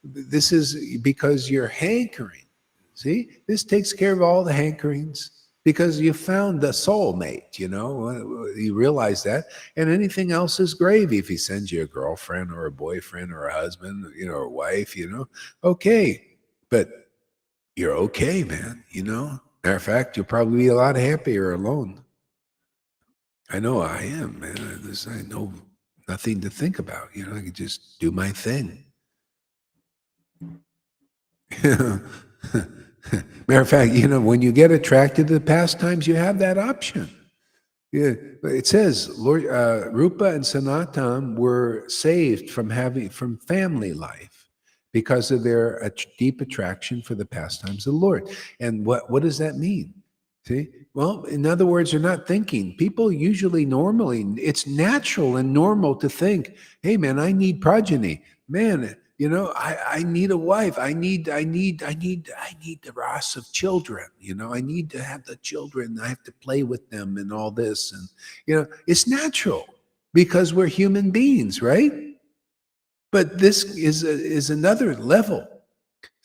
this is because you're hankering. See, this takes care of all the hankerings because you found the soulmate, you know, you realize that. And anything else is gravy. If he sends you a girlfriend or a boyfriend or a husband, you know, or a wife, you know, okay. But you're okay, man, you know. Matter of fact, you'll probably be a lot happier alone. I know I am, man. I know nothing to think about, you know, I can just do my thing. Matter of fact, you know, when you get attracted to the pastimes, you have that option. Yeah, it says Lord Rupa and Sanatan were saved from family life because of their deep attraction for the pastimes of the Lord. And what does that mean? See, well, in other words, they're not thinking. People usually normally, it's natural and normal to think, "Hey, man, I need progeny. Man, you know, I need a wife. I need the ras of children. You know, I need to have the children. I have to play with them and all this. And you know, it's natural. because we're human beings, right? But this is another level.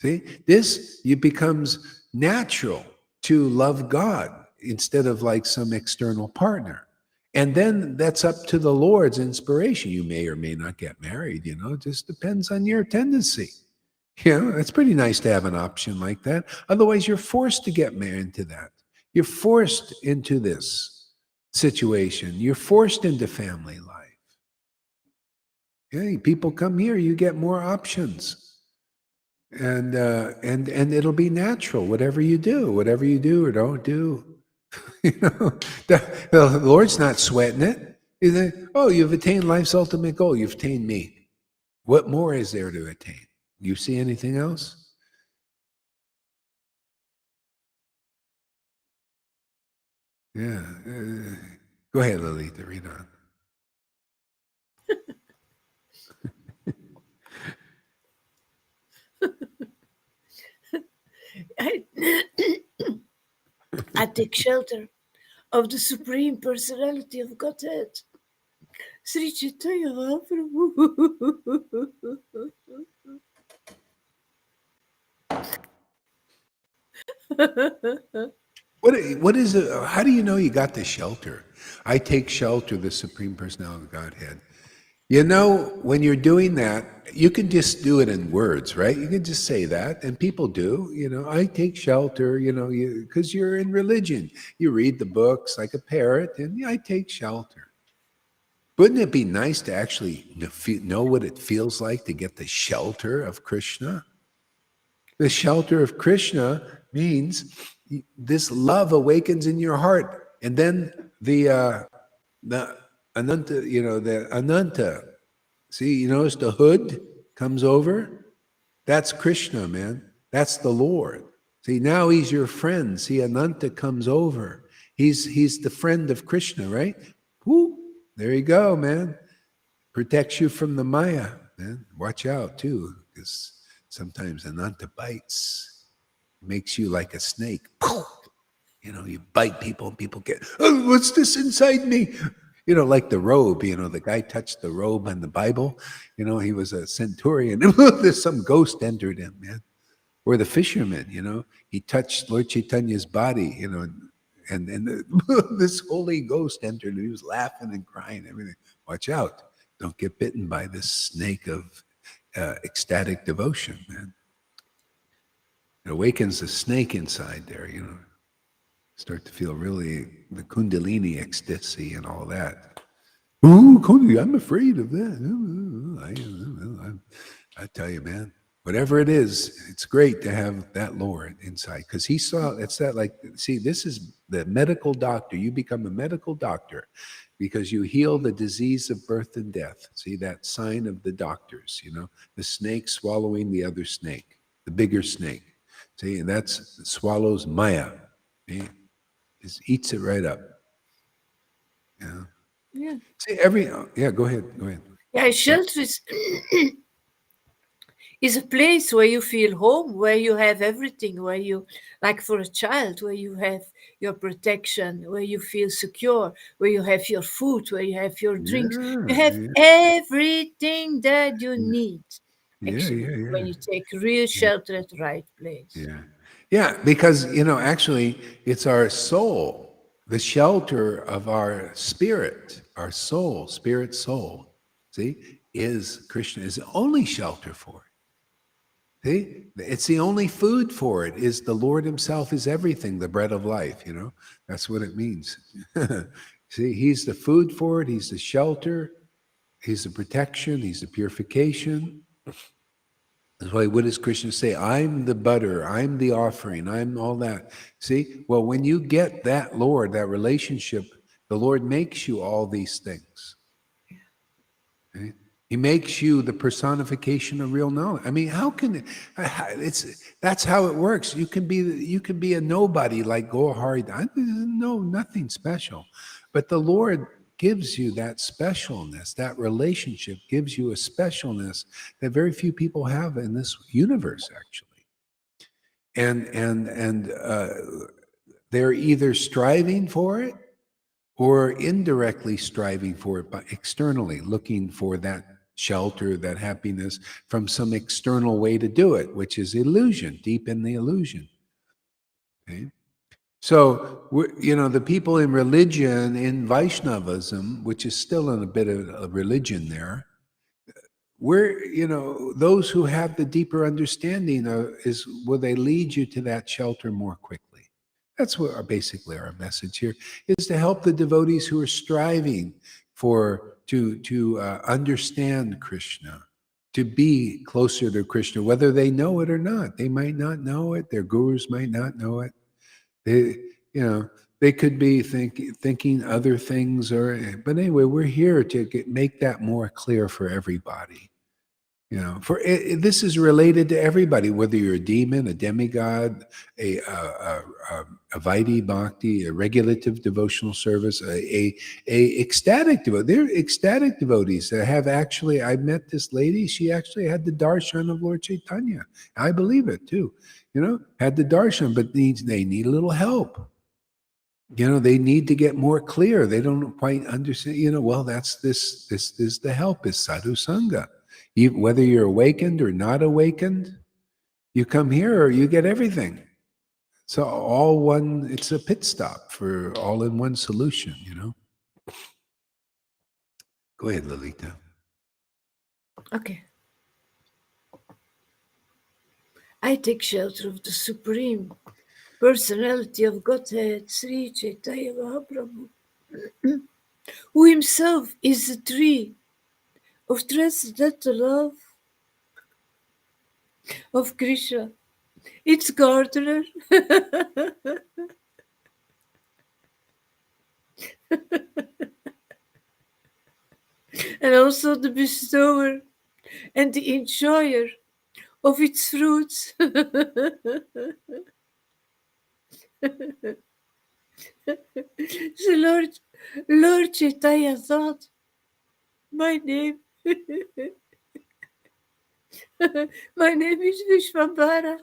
See, this it becomes natural to love God instead of like some external partner. And then that's up to the Lord's inspiration. You may or may not get married, it just depends on your tendency. It's pretty nice to have an option like that. Otherwise, you're forced to get married into that. You're forced into this situation. You're forced into family life. Hey, people come here, you get more options. And it'll be natural, whatever you do or don't do. The Lord's not sweating it. He's like, oh, you've attained life's ultimate goal. You've attained me. What more is there to attain? You see anything else? Yeah. Go ahead, Lolita, read on. I, I take shelter of the Supreme Personality of Godhead, Sri Chaitanya Mahaprabhu. What is it? How do you know you got the shelter? I take shelter of the Supreme Personality of Godhead. When you're doing that, you can just do it in words, right? You can just say that, and people do. I take shelter, because you're in religion. You read the books like a parrot, and I take shelter. Wouldn't it be nice to actually know what it feels like to get the shelter of Krishna? The shelter of Krishna means this love awakens in your heart, and then the Ananta, the Ananta. See, you notice the hood comes over? That's Krishna, man. That's the Lord. See, now he's your friend. See, Ananta comes over. He's the friend of Krishna, right? Whoo, there you go, man. Protects you from the Maya, man. Watch out, too, because sometimes Ananta bites. Makes you like a snake. You bite people and people get, oh, what's this inside me? Like the robe, the guy touched the robe in the Bible. He was a centurion. There's some ghost entered him, man. Or the fisherman, he touched Lord Chaitanya's body, and this Holy Ghost entered and he was laughing and crying, everything. Watch out. Don't get bitten by this snake of ecstatic devotion, man. It awakens the snake inside there, Start to feel really the Kundalini ecstasy and all that. Ooh, Kundalini, I'm afraid of that. I tell you, man, whatever it is, it's great to have that Lord inside because he saw it's that like, see, this is the medical doctor. You become a medical doctor because you heal the disease of birth and death. See that sign of the doctors, the snake swallowing the other snake, the bigger snake. See, and that's swallows Maya. See? Just eats it right up. Yeah. Yeah. See, go ahead. Yeah, shelter is a place where you feel home, where you have everything, where you, like for a child, where you have your protection, where you feel secure, where you have your food, where you have your drinks. You have everything that you need, actually, when you take real shelter at the right place. Yeah, because, actually, it's our soul, the shelter of our spirit, our soul, spirit, soul, see, is Krishna, is the only shelter for it. See, it's the only food for it, is the Lord himself is everything, the bread of life, that's what it means. See, he's the food for it, he's the shelter, he's the protection, he's the purification. That's why, what does Krishna say? I'm the butter, I'm the offering, I'm all that. See, well, when you get that Lord, that relationship, the Lord makes you all these things. Okay? He makes you the personification of real knowledge. I mean, how can that's how it works. You can be a nobody like Gohari. No, nothing special. But the Lord gives you that specialness, that relationship gives you a specialness that very few people have in this universe, actually. And they're either striving for it or indirectly striving for it, but externally looking for that shelter, that happiness from some external way to do it, which is illusion, deep in the illusion. Okay? So, the people in religion, in Vaishnavism, which is still in a bit of a religion there, those who have the deeper understanding will they lead you to that shelter more quickly. That's what basically our message here is, to help the devotees who are striving to understand Krishna, to be closer to Krishna, whether they know it or not. They might not know it. Their gurus might not know it. They, they could be thinking other things, but anyway, we're here to make that more clear for everybody. This is related to everybody, whether you're a demon, a demigod, a Vaidhi Bhakti, a regulative devotional service, a ecstatic devotee. They're ecstatic devotees that have actually. I met this lady. She actually had the darshan of Lord Caitanya. I believe it too. Had the darshan, but they need a little help. They need to get more clear. They don't quite understand. Well, that's this is the help is Sadhu Sangha. Whether you're awakened or not awakened, you come here or you get everything. So it's a pit stop for all-in-one solution, Go ahead, Lalita. Okay. I take shelter of the Supreme Personality of Godhead, Sri Chaitanya Mahaprabhu, who himself is the tree of transcendental love of Krishna, its gardener, and also the bestower and the enjoyer of its fruits. The Lord Chaitanya thought, my name is Vishvambara,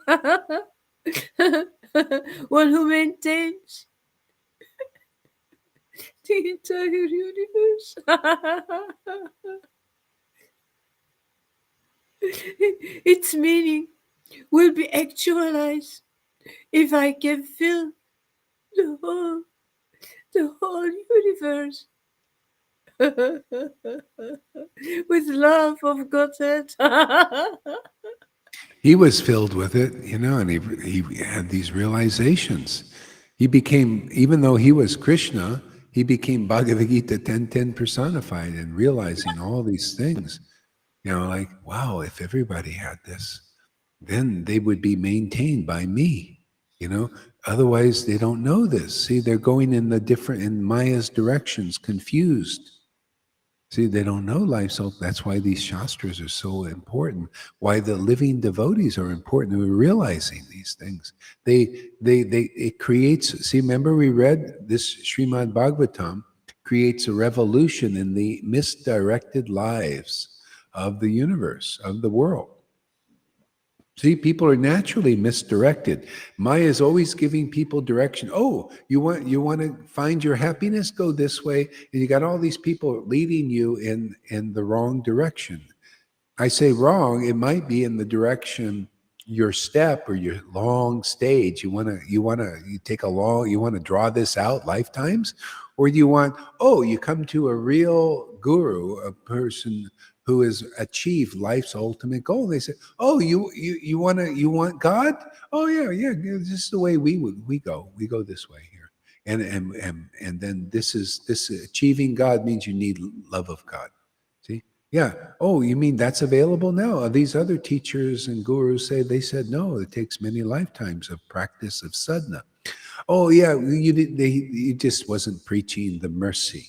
one who maintains the entire universe. Its meaning will be actualized if I can fill the whole universe with love of Godhead. He was filled with it, and he had these realizations. He became, even though he was Krishna, he became Bhagavad Gita 10:10 personified and realizing all these things. Like, wow, if everybody had this, then they would be maintained by me. Otherwise they don't know this. See, they're going in Maya's directions, confused. See, they don't know life, so that's why these shastras are so important. Why the living devotees are important. We're realizing these things. It creates. See, remember we read this Srimad Bhagavatam creates a revolution in the misdirected lives of the universe, of the world. See, people are naturally misdirected. Maya is always giving people direction. Oh, you want to find your happiness? Go this way. And you got all these people leading you in the wrong direction. I say wrong, it might be in the direction, your step or your long stage. You want to draw this out lifetimes? Or do you you come to a real guru, a person who has achieved life's ultimate goal. They say, "Oh, you want God? Oh yeah. This is the way we go. We go this way here." And then this achieving God means you need love of God. See? Yeah. Oh, you mean that's available now? These other teachers and gurus they said no. It takes many lifetimes of practice of sadhana. Oh yeah, you just wasn't preaching the mercy.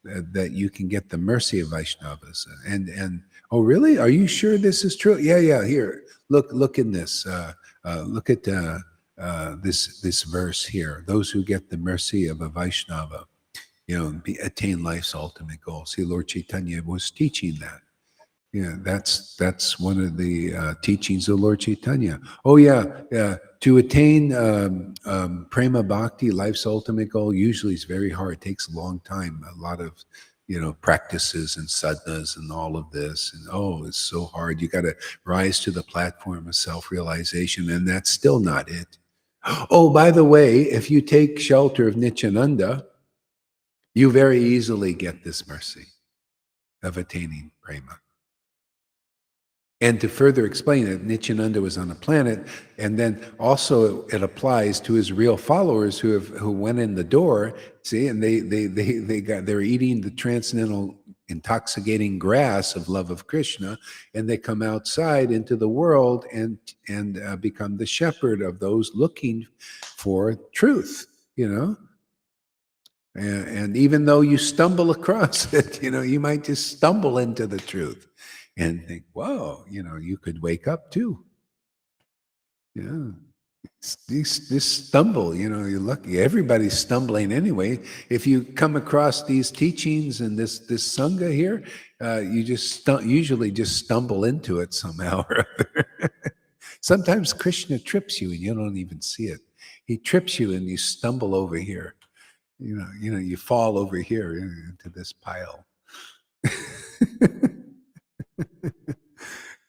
That you can get the mercy of Vaishnavas. And oh really? Are you sure this is true? Yeah. Here, look in this. Look at this verse here. Those who get the mercy of a Vaishnava, attain life's ultimate goal. See, Lord Caitanya was teaching that. Yeah, that's one of the teachings of Lord Chaitanya. Oh yeah, to attain prema bhakti, life's ultimate goal, usually is very hard. It takes a long time. A lot of practices and sadhanas and all of this. And oh, it's so hard. You got to rise to the platform of self-realization, and that's still not it. Oh, by the way, if you take shelter of Nityananda, you very easily get this mercy of attaining prema. And to further explain it, Nityananda was on a planet, and then also it applies to his real followers who went in the door, see, and they're eating the transcendental intoxicating grass of love of Krishna, and they come outside into the world and become the shepherd of those looking for truth, And even though you stumble across it, you might just stumble into the truth and think, whoa, you could wake up too. Yeah. This stumble, you're lucky. Everybody's stumbling anyway. If you come across these teachings and this Sangha here, you just usually just stumble into it somehow or other. Sometimes Krishna trips you and you don't even see it. He trips you and you stumble over here. You fall over here into this pile.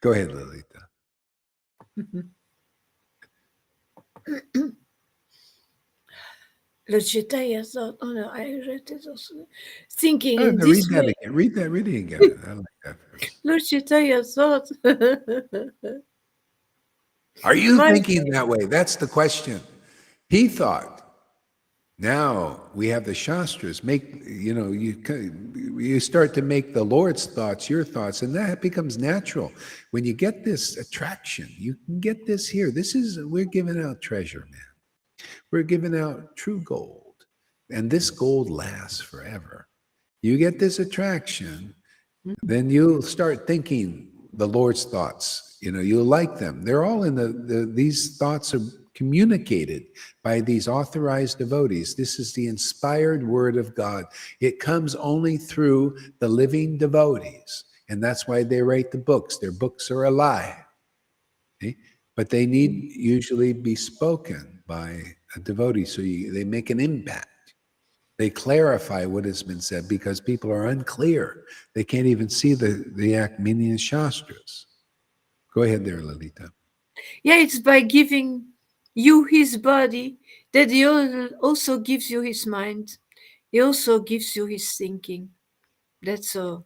Go ahead, Lilita. Lord Chaitanya thought, oh no, I read it also. Thinking Oh, in no, read this that way, again. Read that. Read it again. I like that verse. Lord Chaitanya thought, Are you my thinking that way? That's the question. He thought. Now we have the Shastras. You start to make the Lord's thoughts your thoughts, and that becomes natural. When you get this attraction, you can get this here. We're giving out treasure, man. We're giving out true gold, and this gold lasts forever. You get this attraction, then you'll start thinking the Lord's thoughts. You'll like them. They're all in these thoughts are communicated by these authorized devotees. This is the inspired word of God. It comes only through the living devotees. And that's why they write the books. Their books are alive. Okay? But they need usually be spoken by a devotee. So they make an impact. They clarify what has been said because people are unclear. They can't even see the act meaning of Shastras. Go ahead there, Lalita. yeah, it's by giving you his body that he also gives you his mind. He also gives you his thinking. That's so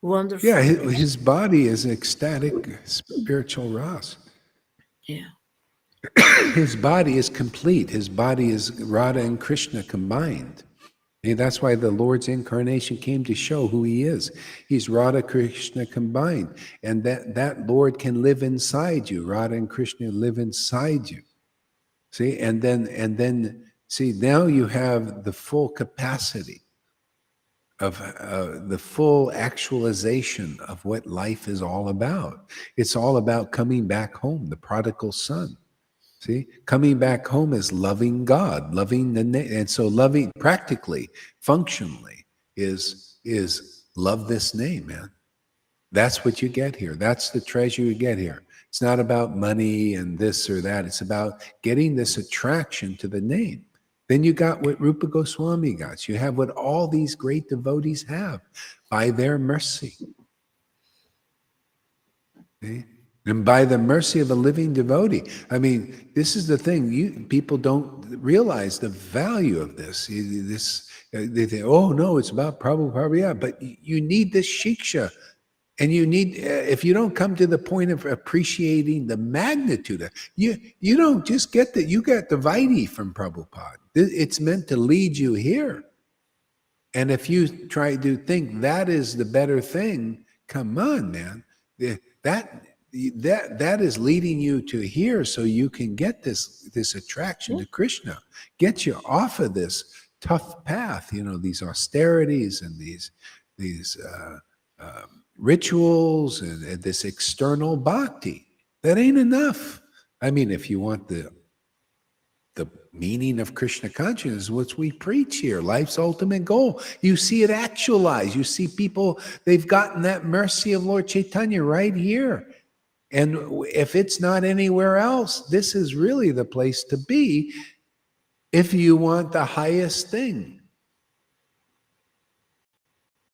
Yeah, wonderful. his body is ecstatic spiritual rasa. Yeah. His body is complete. His body is Radha and Krishna combined. And that's why the Lord's incarnation came to show who he is. He's Radha Krishna combined. And that Lord can live inside you. Radha and Krishna live inside you. See, and then see, now you have the full capacity of the full actualization of what life is all about. It's all about coming back home, the prodigal son. See, coming back home is loving God, loving the name, and so loving practically, functionally, is love this name, man. That's what you get here. That's the treasure you get here. It's not about money and this or that. It's about getting this attraction to the name. Then you got what Rupa Goswami got. You have what all these great devotees have by their mercy. Okay? And by the mercy of a living devotee. I mean, this is the thing. People don't realize the value of this. They think, oh no, it's about Prabhupada. Yeah, but you need this shiksha. And you need, if you don't come to the point of appreciating the magnitude of you don't just get that. You get the Vaidhi from Prabhupada. It's meant to lead you here. And if you try to think that is the better thing, come on, man. That is leading you to here so you can get this attraction to Krishna, get you off of this tough path, these austerities and these rituals and this external bhakti. That ain't enough. I mean, if you want the meaning of Krishna consciousness, what we preach here, life's ultimate goal. You see it actualized. You see people, they've gotten that mercy of Lord Caitanya right here. And if it's not anywhere else, this is really the place to be if you want the highest thing,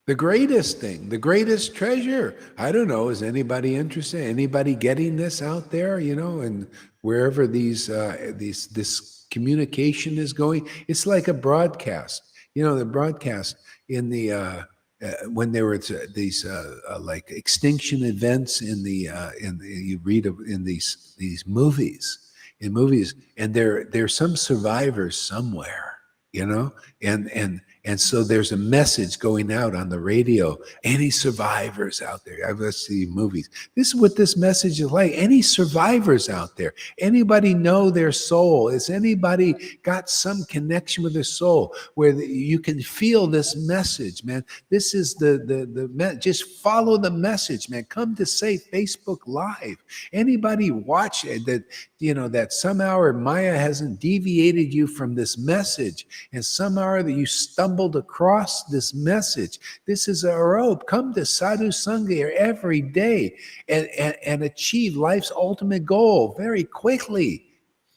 the greatest thing, the greatest treasure. I don't know. Is anybody interested? Anybody getting this out there? And wherever this communication is going, it's like a broadcast. The broadcast in the when there were these like extinction events you read in these movies. In movies, and there's some survivors somewhere, and so there's a message going out on the radio. Any survivors out there? I've seen movies. This is what this message is like. Any survivors out there? Anybody know their soul? Has anybody got some connection with their soul where you can feel this message, man? This is just follow the message, man. Come to say Facebook Live. Anybody watch it that somehow Maya hasn't deviated you from this message, and somehow that you stumbled across this message. This is a rope. Come to Sadhu Sangha every day and achieve life's ultimate goal very quickly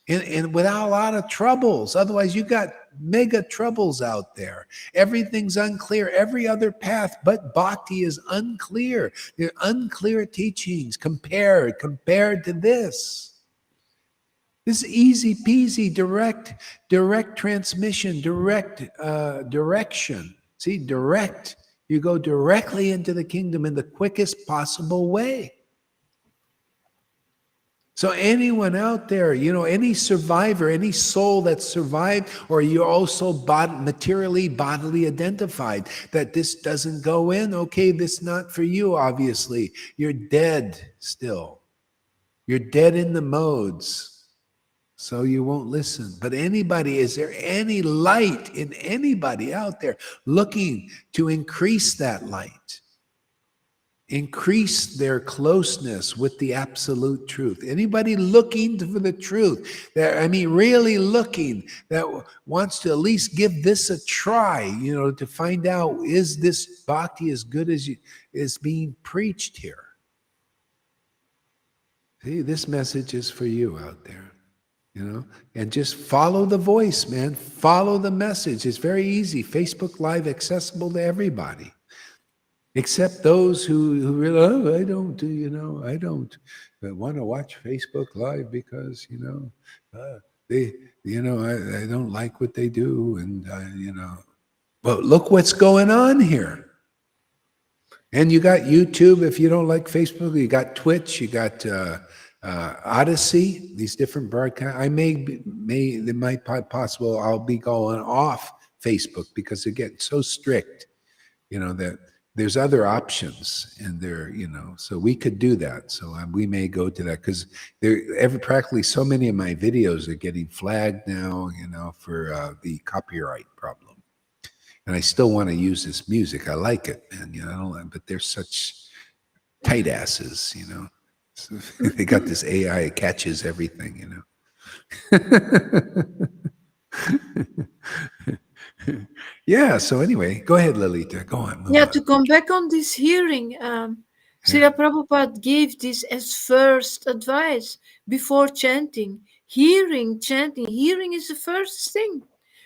and without a lot of troubles. Otherwise, you got mega troubles out there. Everything's unclear. Every other path but bhakti is unclear. They're unclear teachings compared to this. This is easy peasy, direct transmission, direct direction. See, direct. You go directly into the kingdom in the quickest possible way. So anyone out there, any survivor, any soul that survived, or you're also bodily identified that this doesn't go in, okay, this is not for you, obviously. You're dead still. You're dead in the modes. So you won't listen. But is there any light in anybody out there looking to increase that light? Increase their closeness with the absolute truth. Anybody looking for the truth, really looking, that wants to at least give this a try, to find out, is this bhakti as good as is being preached here? See, this message is for you out there. And just follow the voice, man. Follow the message. It's very easy. Facebook Live accessible to everybody, except those who really, I don't want to watch Facebook Live because they I don't like what they do, and But look what's going on here. And you got YouTube if you don't like Facebook. You got Twitch. You got Odyssey, these different broadcasts. It might be possible I'll be going off Facebook because they're getting so strict, that there's other options, and so we could do that. So we may go to that because practically so many of my videos are getting flagged now, for the copyright problem. And I still want to use this music. I like it, and but they're such tight asses, So they got this AI, it catches everything, Yeah, so anyway, go ahead, Lalita. Go on. To come back on this hearing, Srila Prabhupada gave this as first advice before chanting. Chanting. Hearing is the first thing.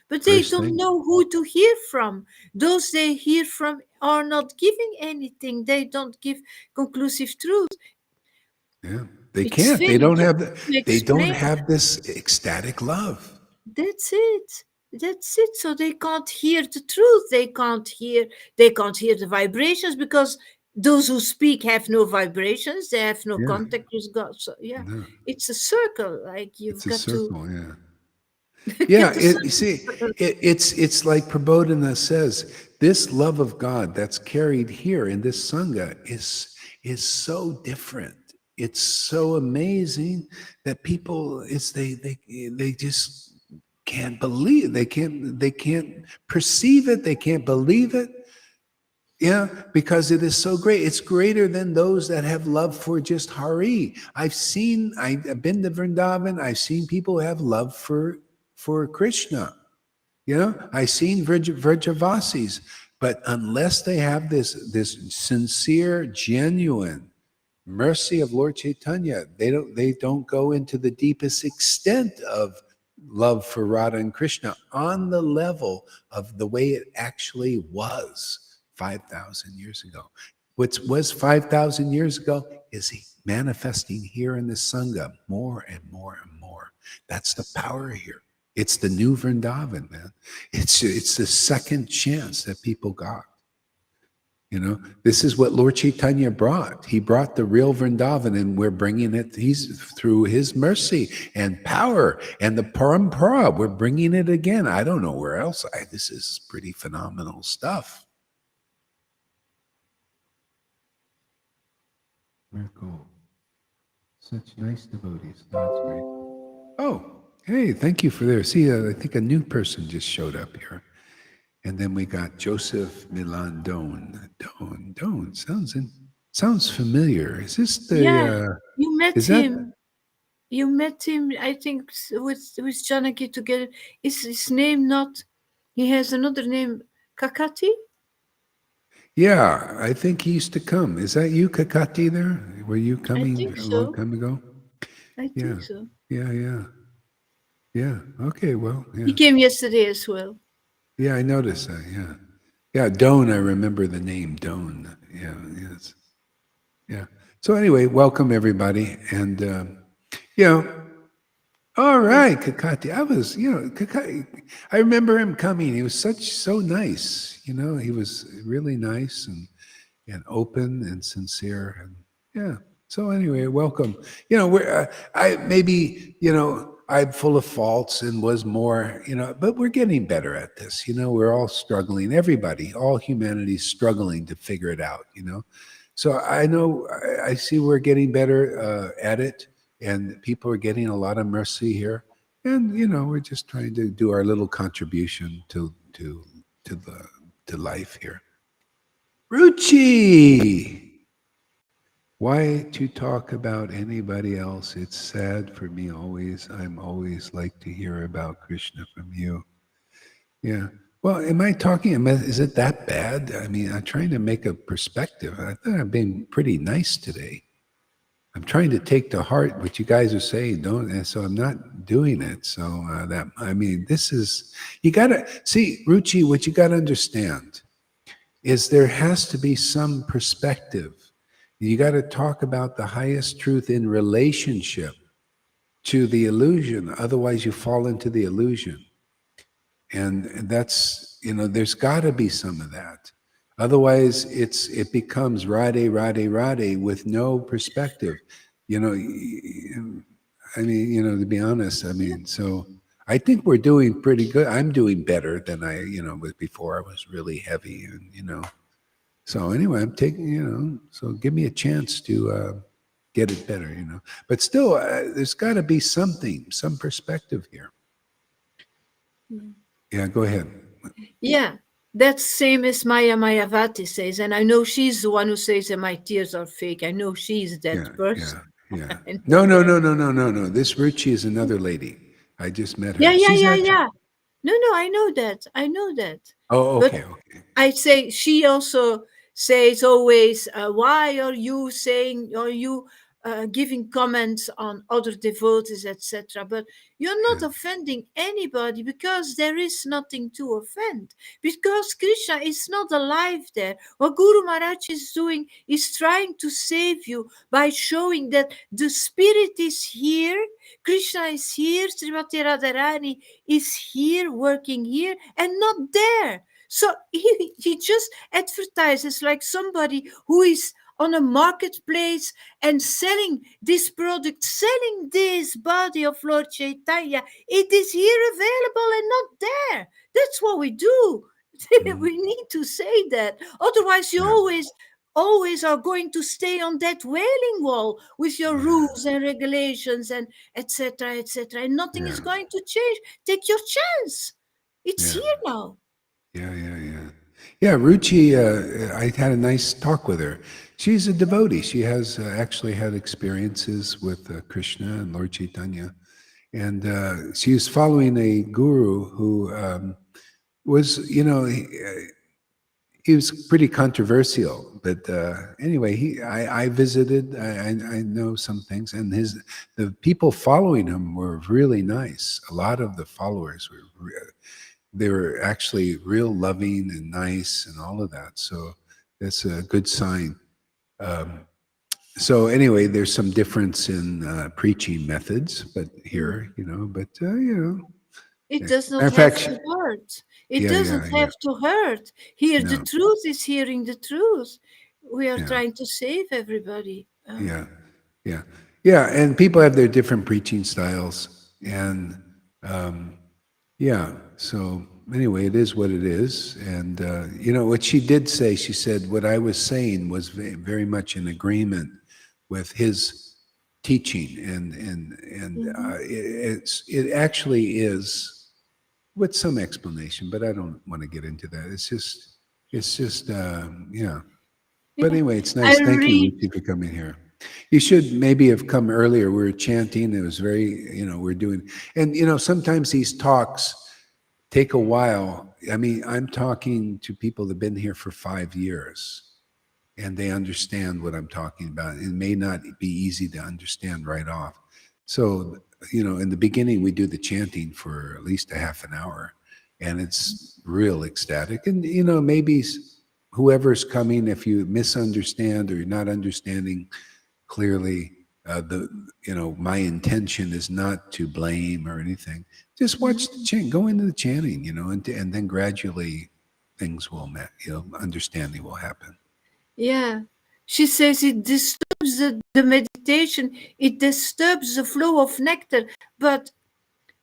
But they don't know who to hear from. Those they hear from are not giving anything. They don't give conclusive truth. Yeah, they can't. They don't have this ecstatic love. That's it. So they can't hear the truth. They can't hear the vibrations, because those who speak have no vibrations. They have no contact with God. So it's a circle. Like you've got to. Yeah, it's like Prabodhana says, this love of God that's carried here in this Sangha is so different. It's so amazing that people, they just can't believe, they can't perceive it, they can't believe it. Yeah, because it is so great. It's greater than those that have love for just Hari. I've been to Vrindavan. I've seen people who have love for for Krishna. I seen Vrajavasis, but unless they have this sincere, genuine mercy of Lord Chaitanya, they don't go into the deepest extent of love for Radha and Krishna on the level of the way it actually was 5,000 years ago. What was 5,000 years ago is he manifesting here in the Sangha more and more and more. That's the power here. It's the new Vrindavan, man. It's the second chance that people got. This is what Lord Chaitanya brought. He brought the real Vrindavan, and we're bringing it. He's through his mercy and power and the parampara. We're bringing it again. I don't know where else. This is pretty phenomenal stuff. Very cool. Such nice devotees. That's great. Oh, hey, thank you for there. See, I think a new person just showed up here. And then we got Joseph Milan Doan. Doan sounds familiar. Is this the? Yeah, you met is that? him. You met him, I think, with Janaki together. Is his name not? He has another name, Kakati. Yeah, I think he used to come. Is that you, Kakati? There, were you I coming think a long so. time ago? I Yeah, think so. yeah. Okay, well, yeah. He came yesterday as well. Yeah, I noticed that. Yeah. Doan. I remember the name Doan. Yeah, yes, yeah. So anyway, welcome everybody, and all right, Kakati. Kakati. I remember him coming. He was so nice. He was really nice and open and sincere, and yeah. So anyway, welcome. I'm full of faults and was more, but we're getting better at this. We're all struggling. Everybody, all humanity is struggling to figure it out. So I know I see we're getting better at it, and people are getting a lot of mercy here, and we're just trying to do our little contribution to life here. Ruchi, why to talk about anybody else? It's sad for me always. I'm always like to hear about Krishna from you. Yeah. Well, am I talking? Is it that bad? I mean, I'm trying to make a perspective. I thought I've been pretty nice today. I'm trying to take to heart what you guys are saying, and so I'm not doing it. So this is, you gotta see, Ruchi. What you gotta understand is there has to be some perspective. You got to talk about the highest truth in relationship to the illusion. Otherwise, you fall into the illusion. And that's, there's got to be some of that. Otherwise, it becomes rade with no perspective. To be honest, so I think we're doing pretty good. I'm doing better than I, was before. I was really heavy, and So anyway, I'm taking, so give me a chance to get it better, But still, there's got to be some perspective here. Yeah, go ahead. Yeah, that's same as Maya Mayavati says, and I know she's the one who says that my tears are fake. I know she's that person. Yeah. I No. know that. This Ruchi is another lady. I just met her. Yeah, yeah, She's yeah, actually. yeah. No, I know that. I know that. Oh, But okay. I say she also says always, why are you saying, are you giving comments on other devotees, etc. But you're not offending anybody because there is nothing to offend. Because Krishna is not alive there. What Guru Maharaj is doing is trying to save you by showing that the spirit is here, Krishna is here, Srimati Radharani is here, working here, and not there. So he just advertises like somebody who is on a marketplace and selling this product, selling this body of Lord Caitanya. It is here available and not there. That's what we do. We need to say that. Otherwise, you always are going to stay on that wailing wall with your rules and regulations and etc., etc. And nothing is going to change. Take your chance. It's here now. Yeah, Ruchi, I had a nice talk with her. She's a devotee. She has actually had experiences with Krishna and Lord Chaitanya. and she was following a guru who was, he was pretty controversial, but anyway, I visited. I know some things, and the people following him were really nice. A lot of the followers they were actually real loving and nice and all of that. So that's a good sign. Um, so anyway, there's some difference in preaching methods, but Mm. here, but It yeah. does Matter not of have fact, to hurt. It yeah, doesn't yeah, yeah. have to hurt. Here, the No, truth is hearing the truth. We are yeah. trying to save everybody. Yeah, yeah, yeah. And people have their different preaching styles, and um, yeah. So anyway, it is what it is. And what she did say, she said what I was saying was very much in agreement with his teaching, and Mhm. it actually is with some explanation, but I don't want to get into that. It's just yeah. But Yeah. anyway, it's I nice. Thank you, read. Ruthie, for coming here. You should maybe have come earlier. We were chanting. It was very, we're doing, and sometimes these talks take a while. I mean, I'm talking to people that've been here for 5 years, and they understand what I'm talking about. It may not be easy to understand right off. So, in the beginning, we do the chanting for at least a half an hour, and it's real ecstatic. And, maybe whoever's coming, if you misunderstand or you're not understanding clearly, my intention is not to blame or anything. Just watch the Mhm. chant, go into the chanting, and then gradually things will, understanding will happen. Yeah. She says it disturbs the meditation, it disturbs the flow of nectar. But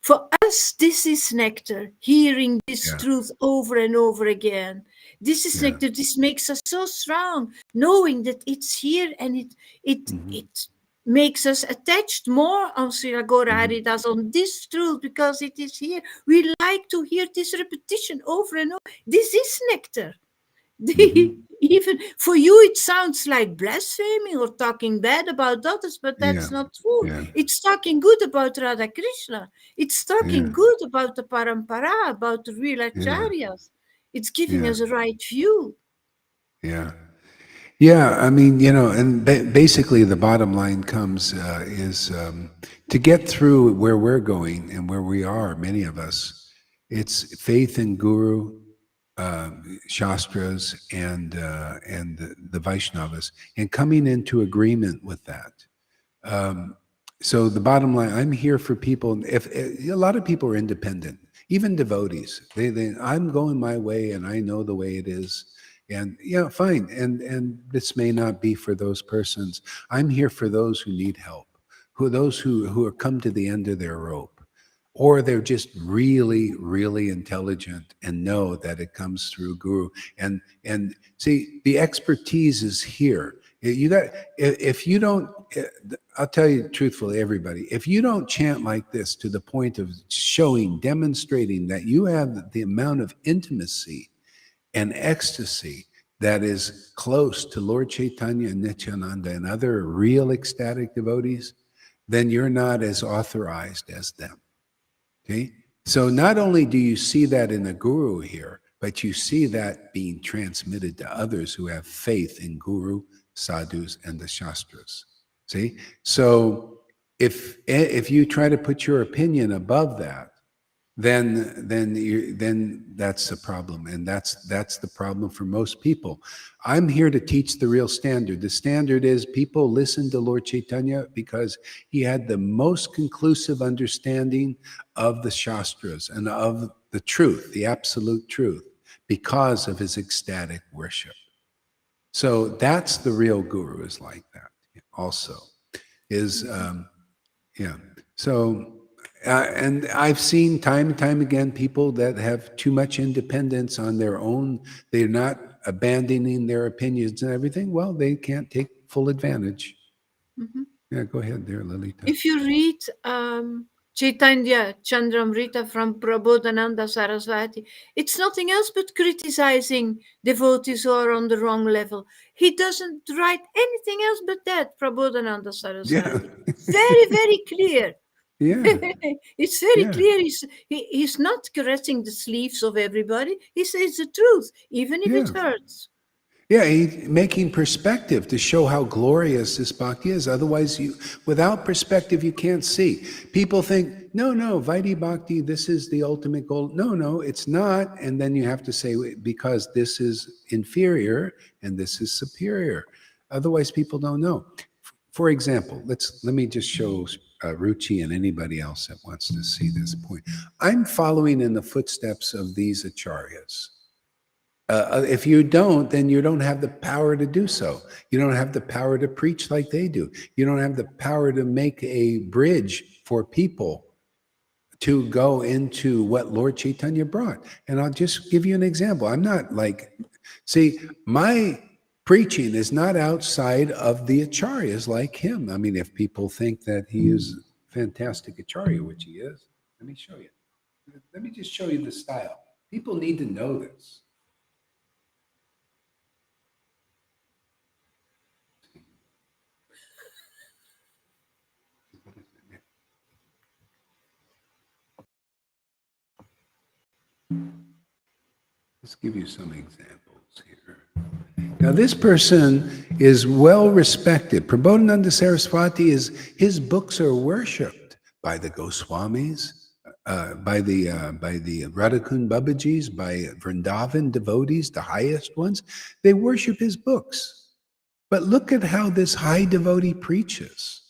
for us, this is nectar, hearing this Yeah, truth over and over again. This is yeah. nectar. This makes us so strong, knowing that it's here, and Hmm. it makes us attached more on Sri Agora Hmm. Haridas, on this truth, because it is here. We like to hear this repetition over and over. This is nectar. Hmm. Even for you, it sounds like blaspheming or talking bad about others, but Yeah, that's not true. yeah, It's talking good about Radha Krishna. It's yeah, talking good about the parampara, about the real yeah, acharyas. It's giving yeah, us a right view. yeah. Yeah, I mean, and basically the bottom line comes is to get through where we're going and where we are, many of us, it's faith in Guru, Shastras, and the Vaishnavas, and coming into agreement with that. Um, so the bottom line, I'm here for people. If a lot of people are independent, even devotees, I'm going my way, and I know the way it is, and yeah, fine. And this may not be for those persons. I'm here for those who need help, those who are come to the end of their rope, or they're just really, really intelligent and know that it comes through Guru. And see, the expertise is here. You got if you don't I'll tell you truthfully, everybody, if you don't chant like this to the point of showing, demonstrating that you have the amount of intimacy and ecstasy that is close to Lord Caitanya and Nityananda and other real ecstatic devotees, then you're not as authorized as them. Okay? So not only do you see that in the guru here, but you see that being transmitted to others who have faith in guru, sadhus, and the shastras. See? So if you try to put your opinion above that, then that's the problem, and that's the problem for most people. I'm here to teach the real standard. The standard is people listen to Lord Chaitanya because he had the most conclusive understanding of the Shastras and of the truth, the absolute truth, because of his ecstatic worship. So that's the real guru, is like that also, is yeah. So, and I've seen time and time again people that have too much independence on their own. They're not abandoning their opinions and everything. Well, they can't take full advantage. Mhm. Yeah, go ahead there, Lilita. If you read Chaitanya Chandramrita from Prabodhananda Saraswati, it's nothing else but criticizing devotees who are on the wrong level. He doesn't write anything else but that, Prabodhananda Yeah. Saraswati. Very, very clear. Yeah, It's very yeah, clear. He's not caressing the sleeves of everybody. He says the truth, even if yeah. it hurts. Yeah, making perspective to show how glorious this bhakti is. Otherwise, without perspective, you can't see. People think, no, no, Vaidhi Bhakti, this is the ultimate goal. No, no, it's not. And then you have to say, because this is inferior and this is superior. Otherwise, people don't know. For example, let me just show Ruchi and anybody else that wants to see this point. I'm following in the footsteps of these acharyas. If you don't, then you don't have the power to do so. You don't have the power to preach like they do. You don't have the power to make a bridge for people to go into what Lord Chaitanya brought. And I'll just give you an example. I'm not like, see, my preaching is not outside of the acharyas like him. I mean, if people think that he is a fantastic acharya, which he is, let me show you. Let me just show you the style. People need to know this. Let's give you some examples here. Now, this person is well respected. Prabodhananda Saraswati his books are worshipped by the Goswamis, by the Radhakund Babajis, by Vrindavan devotees, the highest ones. They worship his books. But look at how this high devotee preaches.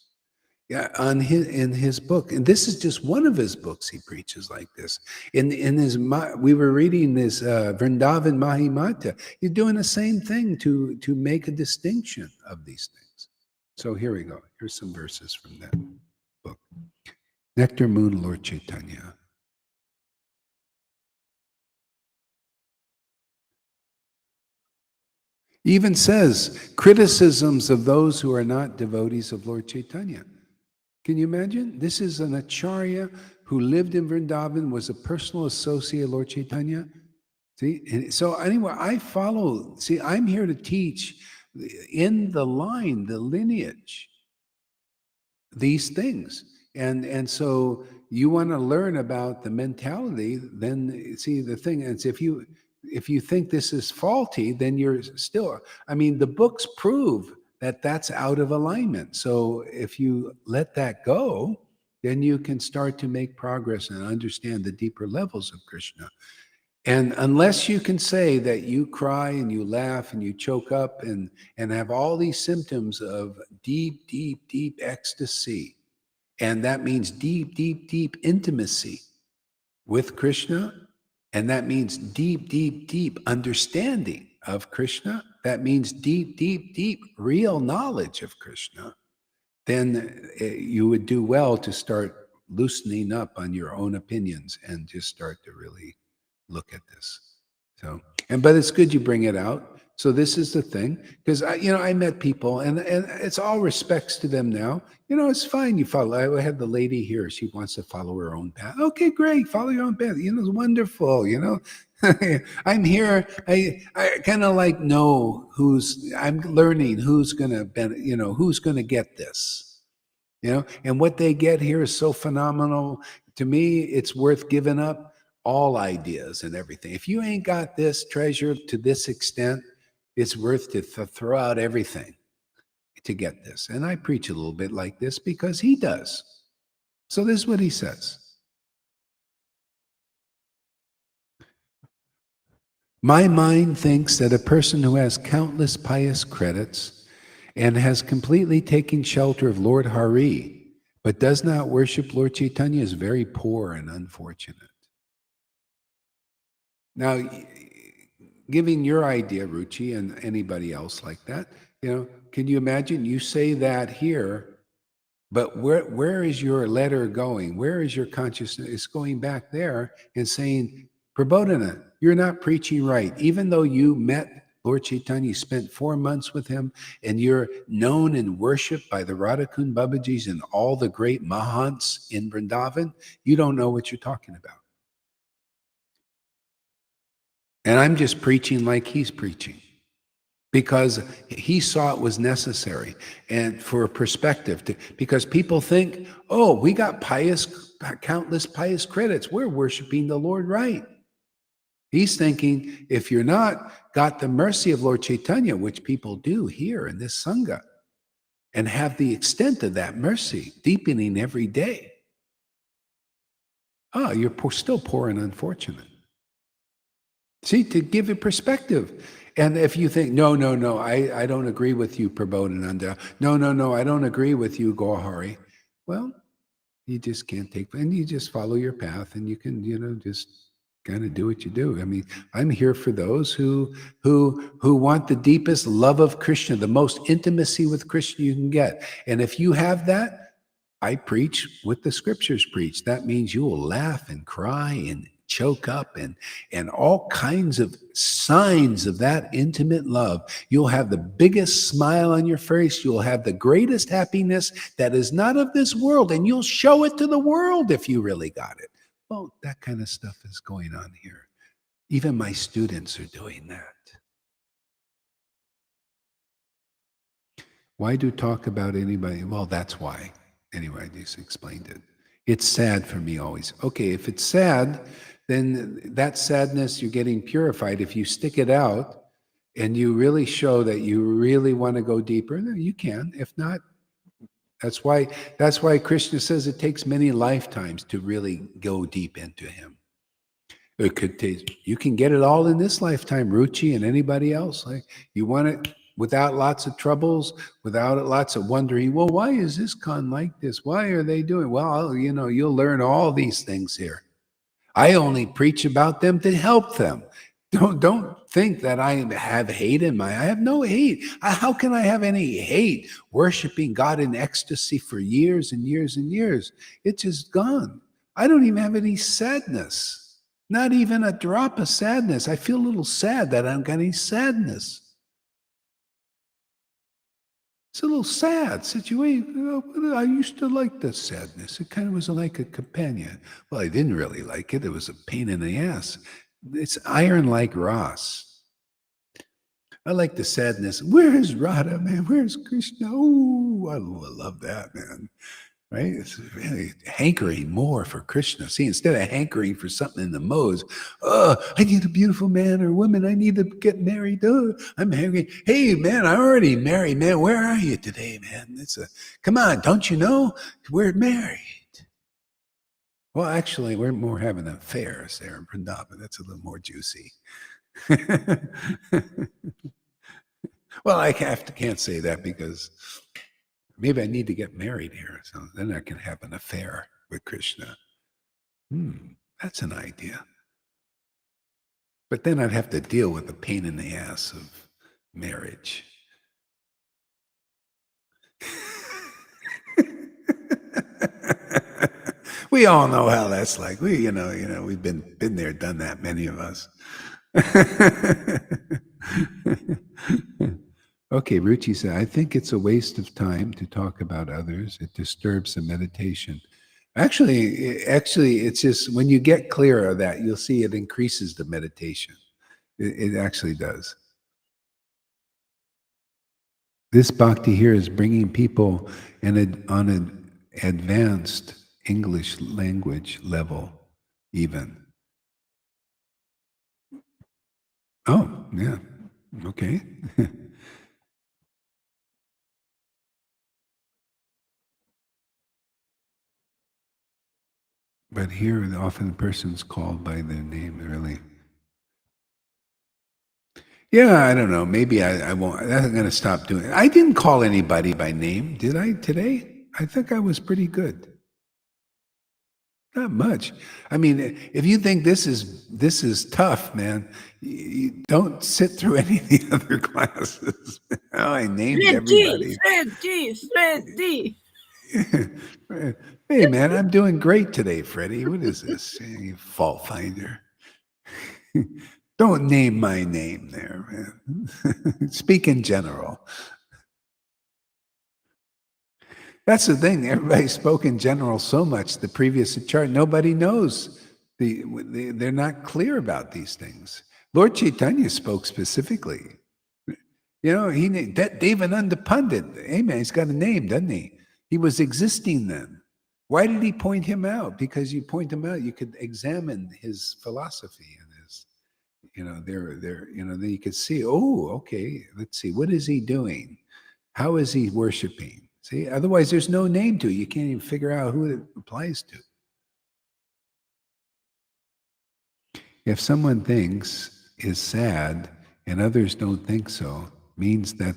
Yeah, in his book, and this is just one of his books. He preaches like this. We were reading this Vrindavan Mahimata. He's doing the same thing to make a distinction of these things. So here we go. Here's some verses from that book. Nectar Moon Lord Chaitanya. He even says criticisms of those who are not devotees of Lord Chaitanya. Can you imagine? This is an acharya who lived in Vrindavan, was a personal associate of Lord Chaitanya. See, and so anyway, I follow. See, I'm here to teach in the line, the lineage, these things. And so you want to learn about the mentality, then see the thing is if you think this is faulty, then you're still, I mean, the books prove that that's out of alignment. So if you let that go, then you can start to make progress and understand the deeper levels of Krishna. And unless you can say that you cry and you laugh and you choke up and have all these symptoms of deep, deep, deep ecstasy, and that means deep, deep, deep intimacy with Krishna, and that means deep, deep, deep understanding of Krishna, that means deep, deep, deep real knowledge of Krishna, then you would do well to start loosening up on your own opinions and just start to really look at this. So, but it's good you bring it out. So this is the thing, because I met people, and it's all respects to them now. It's fine. You follow. I had the lady here. She wants to follow her own path. Okay, great. Follow your own path. It's wonderful. I'm here. I kind of like know I'm learning who's gonna who's gonna get this. And what they get here is so phenomenal. To me, it's worth giving up all ideas and everything. If you ain't got this treasure to this extent, it's worth to throw out everything to get this. And I preach a little bit like this because he does. So this is what he says. My mind thinks that a person who has countless pious credits and has completely taken shelter of Lord Hari, but does not worship Lord Chaitanya is very poor and unfortunate. Now, giving your idea, Ruchi, and anybody else like that, can you imagine you say that here, but where is your letter going? Where is your consciousness? It's going back there and saying, Prabodhana, you're not preaching right. Even though you met Lord Chaitanya, you spent 4 months with him, and you're known and worshipped by the Radhakund Babajis and all the great Mahants in Vrindavan, you don't know what you're talking about. And I'm just preaching like he's preaching. because he saw it was necessary and for a perspective because people think, oh, we got countless pious credits. We're worshiping the Lord right. He's thinking if you're not got the mercy of Lord Caitanya, which people do here in this Sangha, and have the extent of that mercy deepening every day, you're still poor and unfortunate. See, to give it perspective. And if you think, no, I don't agree with you, Prabodhananda. No, I don't agree with you, Gohari. Well, you just can't take, and you just follow your path and you can, just kind of do what you do. I mean, I'm here for those who want the deepest love of Krishna, the most intimacy with Krishna you can get. And if you have that, I preach what the scriptures preach. That means you will laugh and cry and choke up and all kinds of signs of that intimate love. You'll have the biggest smile on your face. You'll have the greatest happiness that is not of this world, and you'll show it to the world if you really got it. Well, that kind of stuff is going on here. Even my students are doing that. Why do talk about anybody? Well, that's why. Anyway, I just explained it. It's sad for me always. Okay, if it's sad, then that sadness, you're getting purified. If you stick it out and you really show that you really want to go deeper, then you can. If not, that's why Krishna says it takes many lifetimes to really go deep into him. It could take, you can get it all in this lifetime, Ruchi and anybody else. Like you want it without lots of troubles, without lots of wondering, well, why is this con like this? Why are they doing? Well, you'll learn all these things here. I only preach about them to help them. Don't think that I have hate in I have no hate. How can I have any hate worshiping God in ecstasy for years and years and years? It's just gone. I don't even have any sadness. Not even a drop of sadness. I feel a little sad that I don't got any sadness. It's a little sad situation. I used to like the sadness. It kind of was like a companion. Well, I didn't really like it. It was a pain in the ass. It's iron like Ross. I like the sadness. Where's Radha, man? Where's Krishna? Oh, I love that, man. Right? It's really hankering more for Krishna. See, instead of hankering for something in the modes, I need a beautiful man or woman. I need to get married. I'm hankering. Hey, man, I'm already married, man. Where are you today, man? Come on, don't you know? We're married. Well, actually, we're more having affairs there in Vrindavan. That's a little more juicy. Well, I can't say that because maybe I need to get married here, so then I can have an affair with Krishna. That's an idea. But then I'd have to deal with the pain in the ass of marriage. We all know how that's like. We've been there, done that, many of us. Okay, Ruchi said, I think it's a waste of time to talk about others. It disturbs the meditation. Actually, it's just when you get clear of that, you'll see it increases the meditation. It actually does. This bhakti here is bringing people on an advanced English language level, even. Oh, yeah. Okay. But here, often the person's called by their name, really. Yeah, I don't know. Maybe I won't. I'm going to stop doing it. I didn't call anybody by name, did I, today? I think I was pretty good. Not much. I mean, if you think this is tough, man, you don't sit through any of the other classes. Oh, I named everybody. Freddy. Hey, man, I'm doing great today, Freddie. What is this? You fault finder. Don't name my name there, man. Speak in general. That's the thing. Everybody spoke in general so much. The previous chart, nobody knows. They're not clear about these things. Lord Caitanya spoke specifically. You know, that Devananda Pandit, hey man, he's got a name, doesn't he? He was existing then. Why did he point him out? Because you point him out, you could examine his philosophy and his, then you could see, oh, okay, let's see, what is he doing? How is he worshiping? See, otherwise there's no name to it. You can't even figure out who it applies to. If someone thinks is sad and others don't think so, means that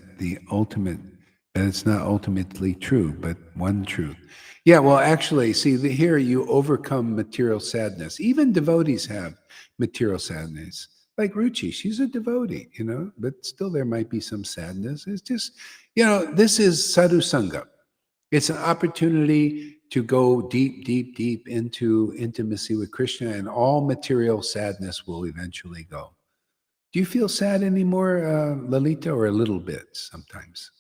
it's not ultimately true, but one truth. Yeah, well, actually, see, here you overcome material sadness. Even devotees have material sadness. Like Ruchi, she's a devotee, but still there might be some sadness. It's just, this is Sadhu Sangha. It's an opportunity to go deep, deep, deep into intimacy with Krishna, and all material sadness will eventually go. Do you feel sad anymore, Lalita, or a little bit sometimes?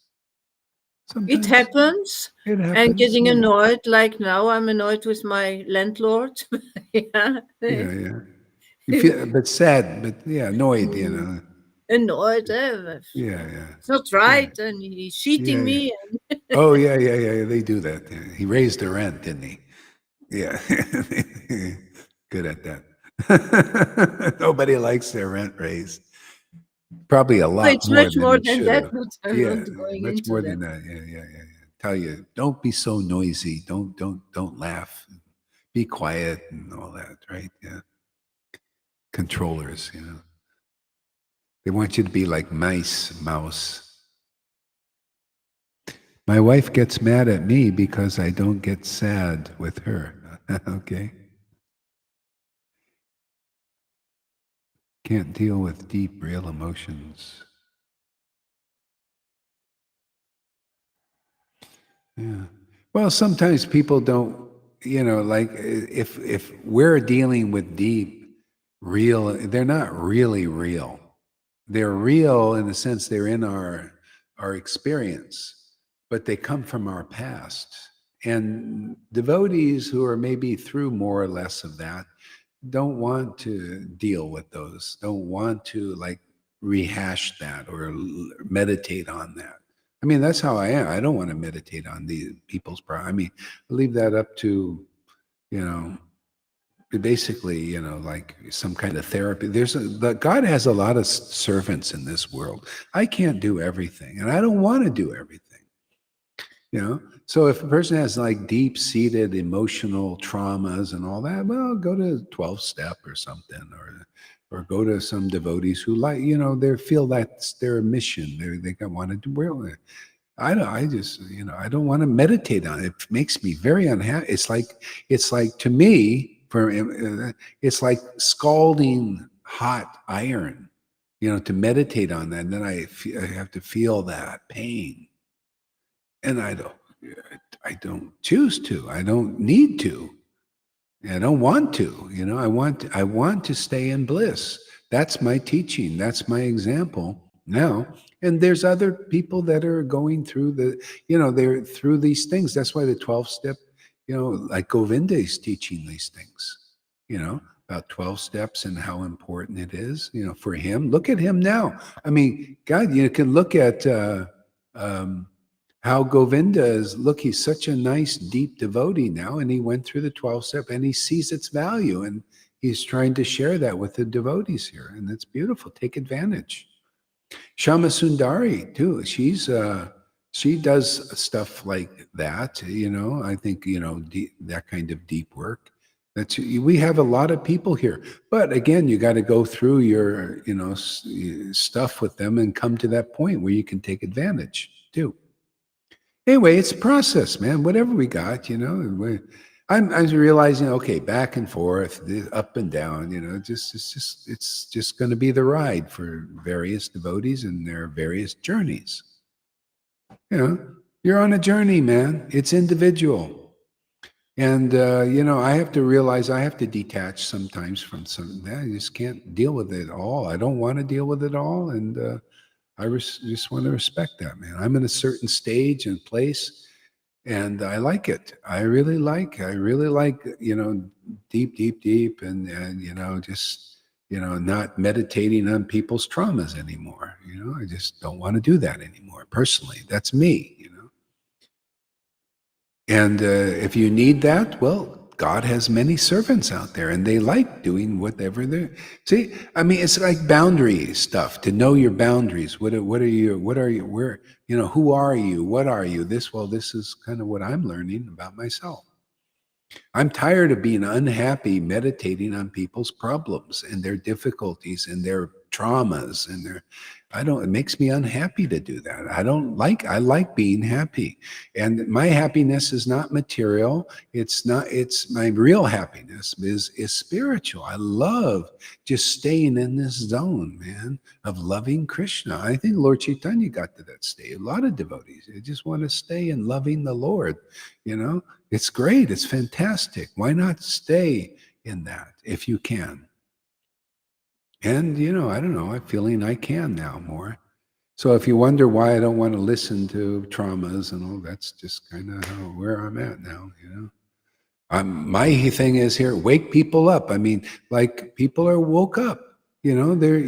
It Sometimes happens. it And happens. getting Yeah, annoyed, like now I'm annoyed with my landlord. Yeah. yeah, yeah. You feel, but sad, but yeah, annoyed. Mm, annoyed. Yeah, yeah, It's not yeah, right, and he's cheating yeah, yeah. me. Oh, yeah, yeah, yeah. They do that. Yeah. He raised the rent, didn't he? Yeah, good at that. Nobody likes their rent raised. Probably a lot It's more much than more it than should that, have. but I'm Yeah, not going much into more that. than that. Yeah, yeah, yeah, yeah. Tell you, don't be so noisy. Don't laugh. Be quiet and all that, right? Yeah. Controllers, they want you to be like mouse. My wife gets mad at me because I don't get sad with her. Okay. Can't deal with deep, real emotions. Yeah. Well, sometimes people don't, like if we're dealing with deep, real, they're not really real. They're real in the sense they're in our experience, but they come from our past. And devotees who are maybe through more or less of that don't want to deal with those, don't want to like rehash that or meditate on that. I mean, that's how I am. I don't want to meditate on these people's problem. I mean, I leave that up to, you know, basically, like some kind of therapy. But God has a lot of servants in this world. I can't do everything, and I don't want to do everything. So if a person has like deep seated emotional traumas and all that, well, go to 12 step or something, or go to some devotees who like, they feel that's their mission. They want to do well. I don't. I just, I don't want to meditate on it. It makes me very unhappy. It's like to me, it's like scalding hot iron. To meditate on that, and then I have to feel that pain, and I don't choose to. I don't need to. I don't want to. I want to stay in bliss. That's my teaching. That's my example now. And there's other people that are going through they're through these things. That's why the 12 step, like Govinda is teaching these things, about 12 steps and how important it is, for him. Look at him now. I mean, God, you can look at um, how Govinda is. Look, he's such a nice, deep devotee now, and he went through the 12 step and he sees its value, and he's trying to share that with the devotees here. And it's beautiful. Take advantage. Shama Sundari, too. She does stuff like that, I think, that kind of deep work. We have a lot of people here, but again, you got to go through your, stuff with them and come to that point where you can take advantage too. Anyway, it's a process, man. Whatever we got, I'm realizing, okay, back and forth, up and down, it's just going to be the ride for various devotees and their various journeys. You're on a journey, man. It's individual, and I have to realize I have to detach sometimes from some. I just can't deal with it all. I don't want to deal with it all, and just want to respect that, man. I'm in a certain stage and place, and I like it. I really like, deep, deep, deep, and just, not meditating on people's traumas anymore. I just don't want to do that anymore. Personally, that's me. And if you need that, well, God has many servants out there, and they like doing whatever they're. See, I mean, it's like boundary stuff. To know your boundaries. What are you? What are you? Where? Who are you? What are you? This is kind of what I'm learning about myself. I'm tired of being unhappy meditating on people's problems and their difficulties and their traumas and it makes me unhappy to do that. I like being happy. And my happiness is not material. It's my real happiness is spiritual. I love just staying in this zone, man, of loving Krishna. I think Lord Caitanya got to that state. A lot of devotees, they just want to stay in loving the Lord, It's great. It's fantastic. Why not stay in that if you can? And, I don't know, I'm feeling I can now more. So if you wonder why I don't want to listen to traumas and all, that's just kind of where I'm at now. My thing is here, wake people up. I mean, like people are woke up, they're,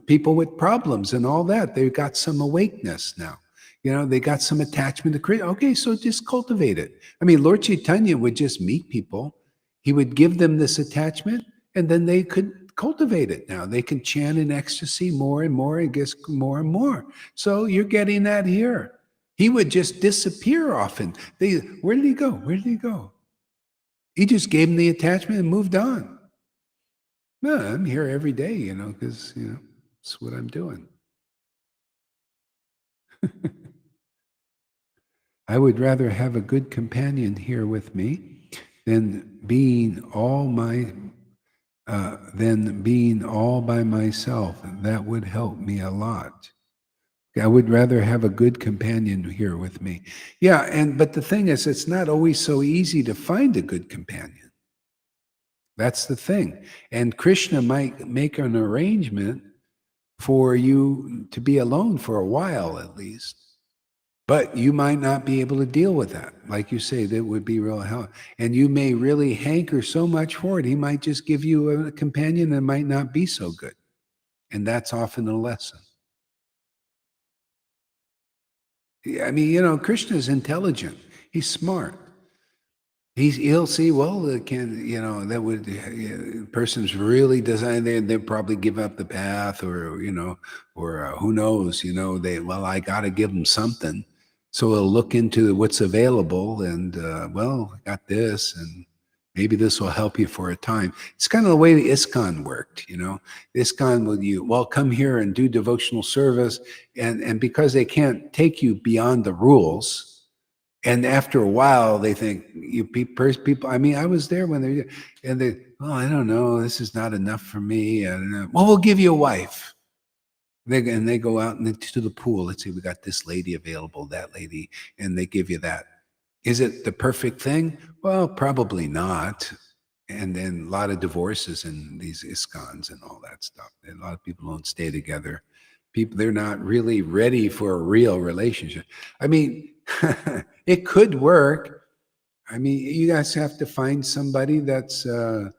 people with problems and all that. They've got some awakeness now. They got some attachment to Krishna. Okay, so just cultivate it. I mean, Lord Chaitanya would just meet people. He would give them this attachment, and then they could cultivate it now. They can chant in ecstasy more and more and get more and more. So you're getting that here. He would just disappear often. Where did he go? Where did he go? He just gave him the attachment and moved on. No, I'm here every day, because, it's what I'm doing. I would rather have a good companion here with me than being all by myself. That would help me a lot. I would rather have a good companion here with me. Yeah, but the thing is, it's not always so easy to find a good companion. That's the thing. And Krishna might make an arrangement for you to be alone for a while at least. But you might not be able to deal with that. Like you say, that would be real hell. And you may really hanker so much for it. He might just give you a companion that might not be so good. And that's often a lesson. I mean, Krishna's intelligent. He's smart. He'll see, well, that would, person's really designed, they'll probably give up the path or who knows, I got to give them something. So we'll look into what's available and, I got this and maybe this will help you for a time. It's kind of the way the ISKCON worked, ISKCON would come here and do devotional service. And because they can't take you beyond the rules, and after a while, they think people. I mean, I was there when I don't know, this is not enough for me. I don't know. Well, we'll give you a wife. They go out to the pool. Let's see, we got this lady available, that lady, and they give you that. Is it the perfect thing? Well, probably not. And then a lot of divorces in these ISKCONs and all that stuff. A lot of people don't stay together. They're not really ready for a real relationship. I mean, it could work. I mean, you guys have to find somebody that's, if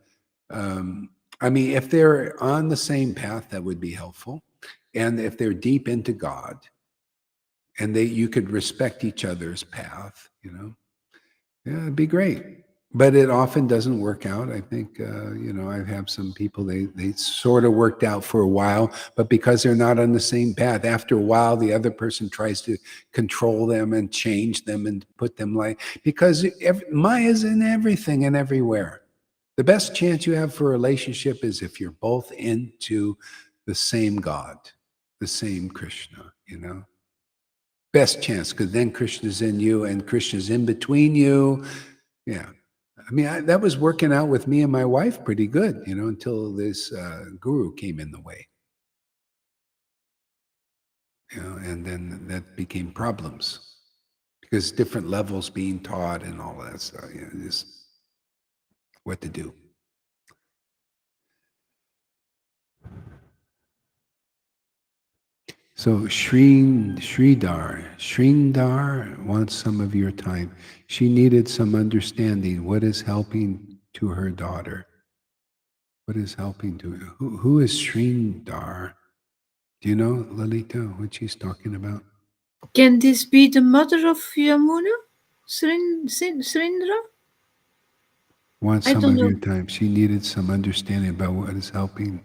they're on the same path, that would be helpful. And if they're deep into God and you could respect each other's path, yeah, it'd be great. But it often doesn't work out. I think, I have some people, they sort of worked out for a while, but because they're not on the same path, after a while, the other person tries to control them and change them and put them because Maya is in everything and everywhere. The best chance you have for a relationship is if you're both into the same God, the same Krishna, Best chance, because then Krishna's in you and Krishna's in between you. Yeah. I mean, that was working out with me and my wife pretty good, until this guru came in the way. And then that became problems because different levels being taught and all that stuff, just what to do. So Sridhar wants some of your time. She needed some understanding. What is helping to her daughter? What is helping to who is Srindar? Do you know, Lalita, what she's talking about? Can this be the mother of Yamuna? Srindra? Want I some don't of know. your time. She needed some understanding about what is helping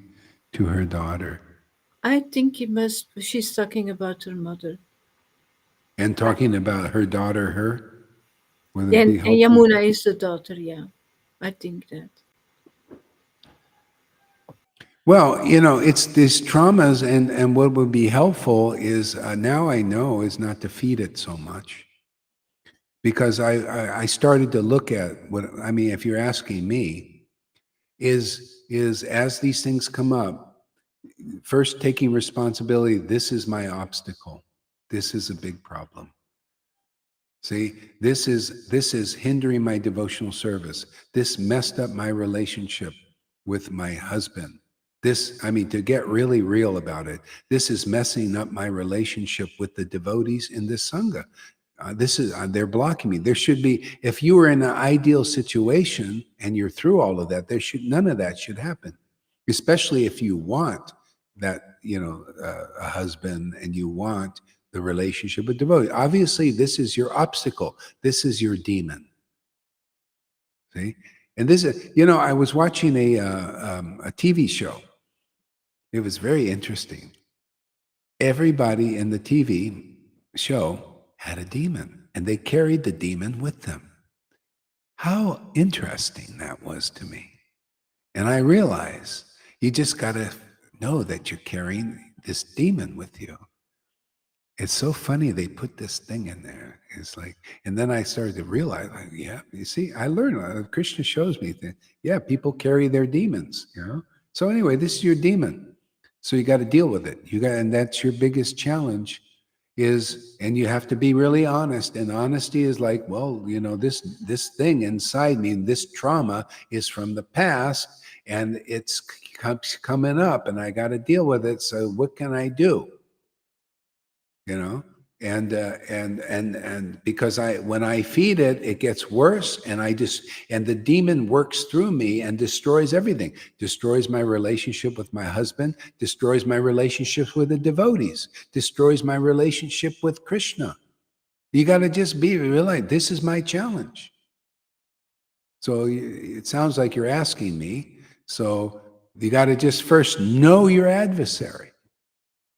to her daughter. I think she's talking about her mother. And I, talking about her daughter, her, will it be and helpful? Yamuna is the daughter, yeah. I think that. Well, it's these traumas, and what would be helpful is now I know is not to feed it so much, because I started to look at what I mean. If you're asking me, is as these things come up, first taking responsibility. This is my obstacle. This is a big problem. See, this is hindering my devotional service. This messed up my relationship with my husband. This, I mean, to get really real about it, this is messing up my relationship with the devotees in this sangha. This is they're blocking me. There should be, if you were in an ideal situation and you're through all of that, there should none of that should happen. Especially if you want that, a husband, and you want the relationship with devotee. Obviously, this is your obstacle. This is your demon. See, and this is, I was watching a TV show. It was very interesting. Everybody in the TV show had a demon, and they carried the demon with them. How interesting that was to me. And I realized you just got to know that you're carrying this demon with you. It's so funny they put this thing in there. It's like, and then I started to realize, like, yeah, you see, I learned. Krishna shows me that, yeah, people carry their demons. So anyway, this is your demon. So you got to deal with it. And that's your biggest challenge and you have to be really honest. And honesty is like, well, this thing inside me, this trauma is from the past, and it's coming up, and I got to deal with it. So what can I do? And because when I feed it, it gets worse, and the demon works through me and destroys everything. Destroys my relationship with my husband, destroys my relationships with the devotees, destroys my relationship with Krishna. You got to just realize this is my challenge. So it sounds like you're asking me. So you got to just first know your adversary.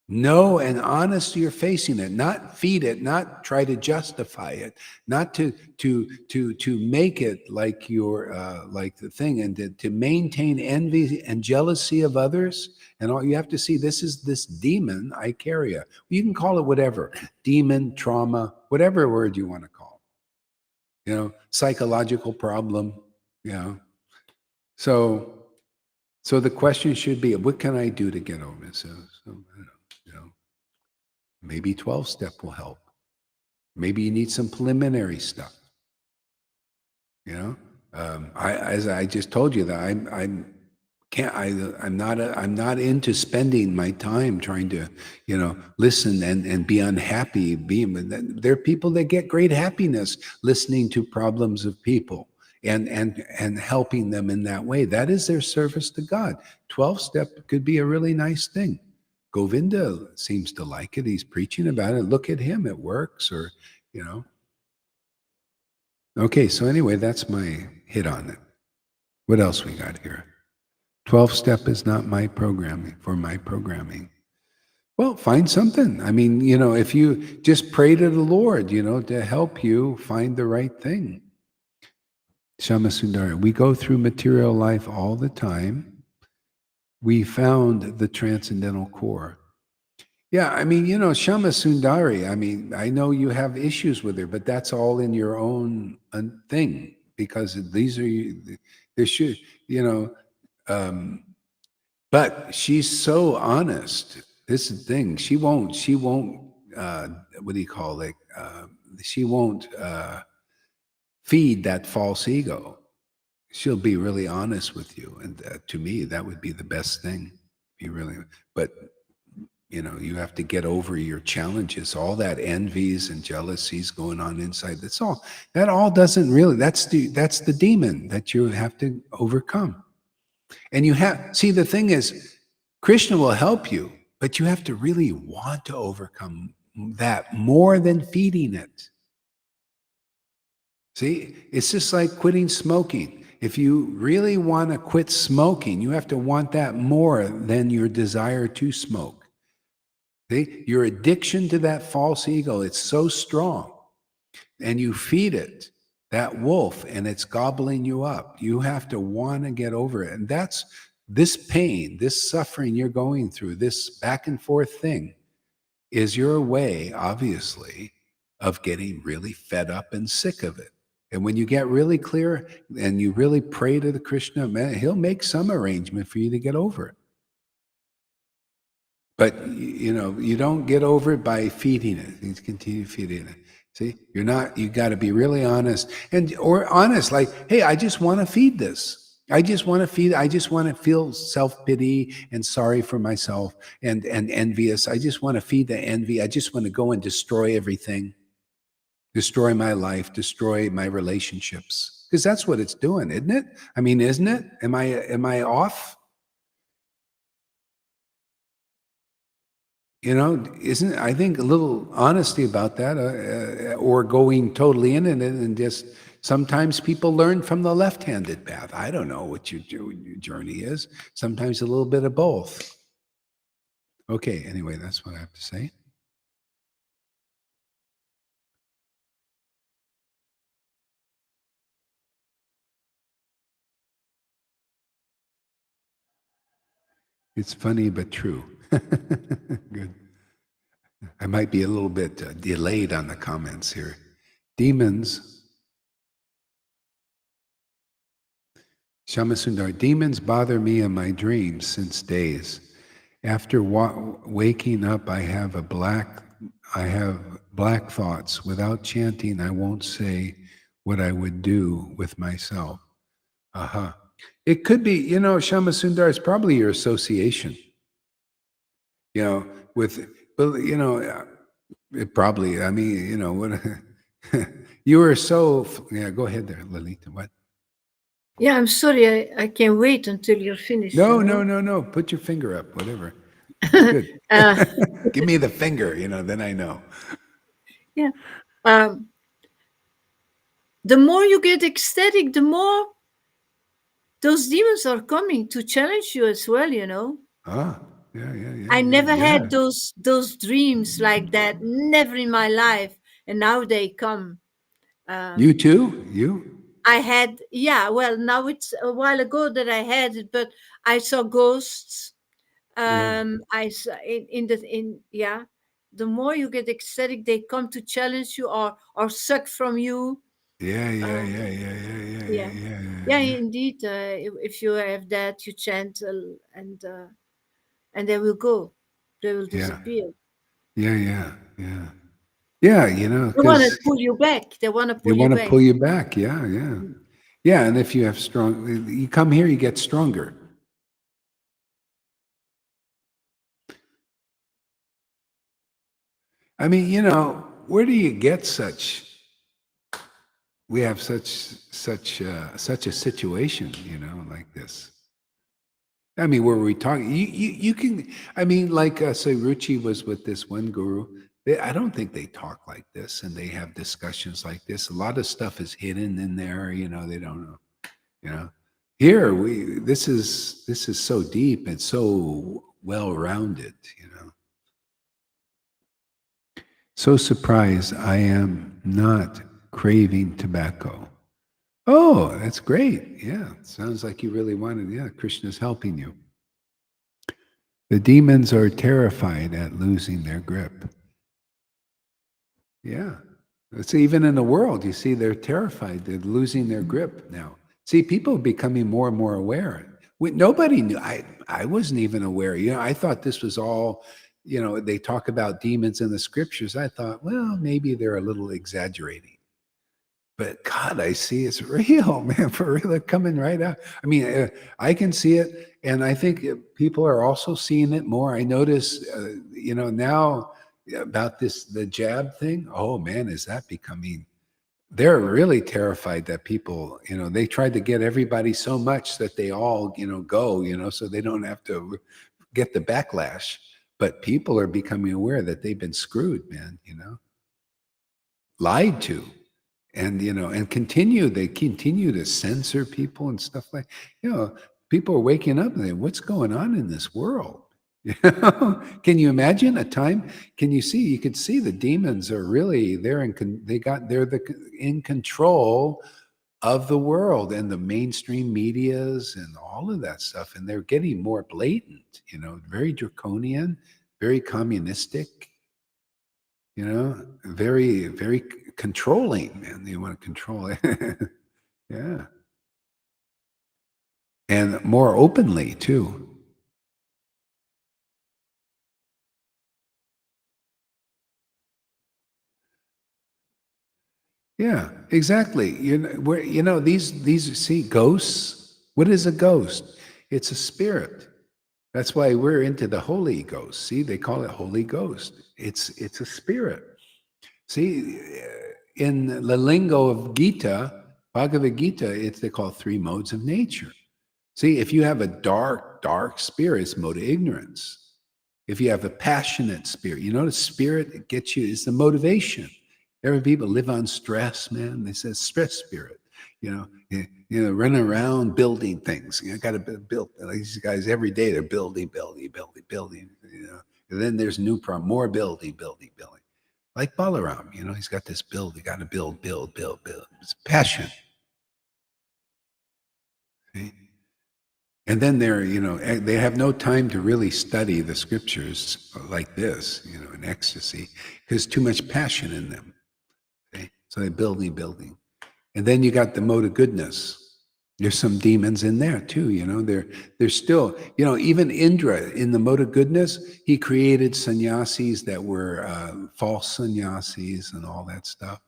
Know and honest you're facing it, not feed it, not try to justify it, not to make it like your like the thing, and to maintain envy and jealousy of others. And all you have to see, this is this demon I carry. You can call it whatever, demon, trauma, whatever word you want to call it. Psychological problem. So the question should be, what can I do to get over this? Maybe 12-step will help. Maybe you need some preliminary stuff. As I just told you, that I'm not into spending my time trying to, listen and be unhappy. There are people that get great happiness listening to problems of people and helping them in that way. That is their service to God. 12-step could be a really nice thing. Govinda seems to like it. He's preaching about it. Look at him. It works. Okay, so anyway, that's my hit on it. What else we got here? 12-step is not my programming, for my programming. Well, find something. I mean, if you just pray to the Lord, to help you find the right thing. Shama Sundari, we go through material life all the time. We found the transcendental core. Yeah, I mean, Shama Sundari, I mean, I know you have issues with her, but that's all in your own thing, because these are, there should, but she's so honest. This is the thing. She won't, what do you call it? She won't feed that false ego. She'll be really honest with you. And to me, that would be the best thing. But you have to get over your challenges, all that envies and jealousies going on inside. That all doesn't really, that's the demon that you have to overcome. And you have, see, the thing is, Krishna will help you, but you have to really want to overcome that more than feeding it. See, it's just like quitting smoking. If you really want to quit smoking, you have to want that more than your desire to smoke. See, your addiction to that false ego, it's so strong, and you feed it, that wolf, and it's gobbling you up. You have to want to get over it. And that's this pain, this suffering you're going through, this back and forth thing is your way, obviously, of getting really fed up and sick of it. And when you get really clear and you really pray to the Krishna, man, he'll make some arrangement for you to get over it. But you don't get over it by feeding it. You continue feeding it. See, you're not. You got to be really honest or honest. Like, hey, I just want to feed this. I just want to feed. I just want to feel self-pity and sorry for myself and envious. I just want to feed the envy. I just want to go and destroy everything, destroy my life, destroy my relationships, because that's what it's doing, isn't it? I mean, isn't it? Am I off? Isn't, I think, a little honesty about that, or going totally in it, and just sometimes people learn from the left-handed path. I don't know what your journey is. Sometimes a little bit of both. Okay, anyway, that's what I have to say. It's funny but true. Good. I might be a little bit delayed on the comments here. Demons, Shamasundar, demons bother me in my dreams since days. After waking up, I have black thoughts. Without chanting, I won't say what I would do with myself. Aha. It could be, Shamasundar, it's probably your association. With, but it probably, I mean, what you were so, yeah, go ahead there, Lalita. What? Yeah, I'm sorry. I can't wait until you're finished. No. Put your finger up, whatever. It's good. uh, Give me the finger, then I know. yeah. The more you get ecstatic, the more those demons are coming to challenge you as well. Ah, yeah. I never Yeah. had those dreams like that, never in my life, and now they come. You too? You? I had, yeah. Well, now it's a while ago that I had it, but I saw ghosts. Yeah. I saw yeah. The more you get ecstatic, they come to challenge you or suck from you. Yeah. Yeah, yeah, indeed. If you have that, you chant and they will go. They will Yeah. disappear. Yeah. Yeah, They want to because pull you back. They want to they pull you want to back. pull you back. Yeah. Yeah, and if you have you come here, you get stronger. I mean, where do you get we have such a situation, like this. I mean, where we talking, you can, I mean, like, say Ruchi was with this one guru. I don't think they talk like this, and they have discussions like this. A lot of stuff is hidden in there. They don't know. Here this is so deep and so well rounded. So surprised I am not craving tobacco. Oh, that's great. Yeah, sounds like you really wanted. Yeah, Krishna's helping you. The demons are terrified at losing their grip. Yeah. It's even in the world, you see, they're terrified. They're losing their grip now. See, people are becoming more and more aware. Nobody knew. I wasn't even aware. I thought this was all, they talk about demons in the scriptures. I thought, well, maybe they're a little exaggerating. But God, I see it's real, man, for real. They're coming right out. I mean, I can see it. And I think people are also seeing it more. I notice, now about the jab thing. Oh, man, is that becoming they're really terrified that people, they tried to get everybody so much that they all, go, so they don't have to get the backlash. But people are becoming aware that they've been screwed, man, lied to. And they continue to censor people and stuff like, people are waking up and saying, what's going on in this world? Can you imagine a time? You could see the demons are really, in control of the world and the mainstream medias and all of that stuff. And they're getting more blatant, very draconian, very communistic, very, very controlling, man. They want to control it. Yeah. And more openly too. Yeah, exactly. These see ghosts. What is a ghost? It's a spirit. That's why we're into the Holy Ghost. See, they call it Holy Ghost. It's a spirit. See, in the lingo of Gita, Bhagavad Gita, they call three modes of nature. See, if you have a dark spirit, it's mode of ignorance. If you have a passionate spirit, the spirit that gets you is the motivation. Every people live on stress, man. They say stress spirit. Running around building things. Got to build. These guys every day they're building. And then there's a new problem. More building. Like Balaram, he's got this build. You got to build. It's passion. See? And then they have no time to really study the scriptures like this, in ecstasy, because too much passion in them. Okay? So they're building. And then you got the mode of goodness. There's some demons in there too, they're still, even Indra in the mode of goodness, he created sannyasis that were false sannyasis and all that stuff.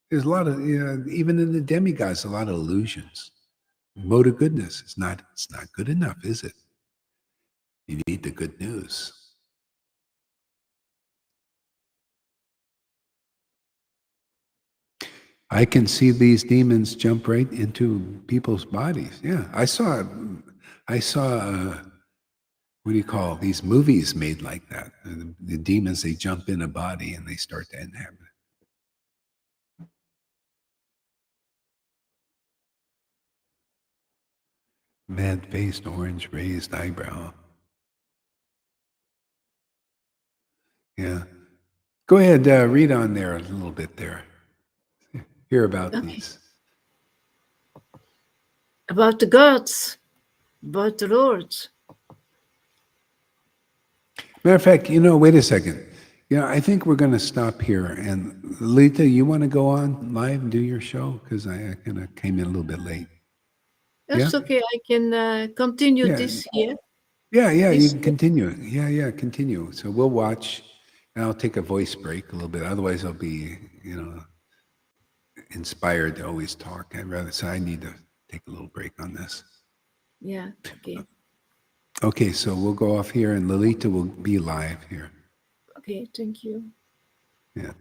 There's a lot of, even in the demigods, a lot of illusions. Mode of goodness. It's not good enough, is it? You need the good news. I can see these demons jump right into people's bodies. Yeah, I saw what do you call these movies made like that? The demons, they jump in a body and they start to inhabit it. Mad-faced, orange, raised eyebrow. Yeah. Go ahead, read on there a little bit there. Hear about these. About the gods, about the lords. Matter of fact, wait a second. I think we're going to stop here. And Lita, you want to go on live and do your show? Because I kind of came in a little bit late. That's okay. I can continue this here. Yeah, you can continue. Yeah, continue. So we'll watch, and I'll take a voice break a little bit. Otherwise, I'll be, inspired to always talk. I'd rather say I need to take a little break on this. Yeah, okay. Okay, so we'll go off here, and Lalita will be live here. Okay, thank you. Yeah.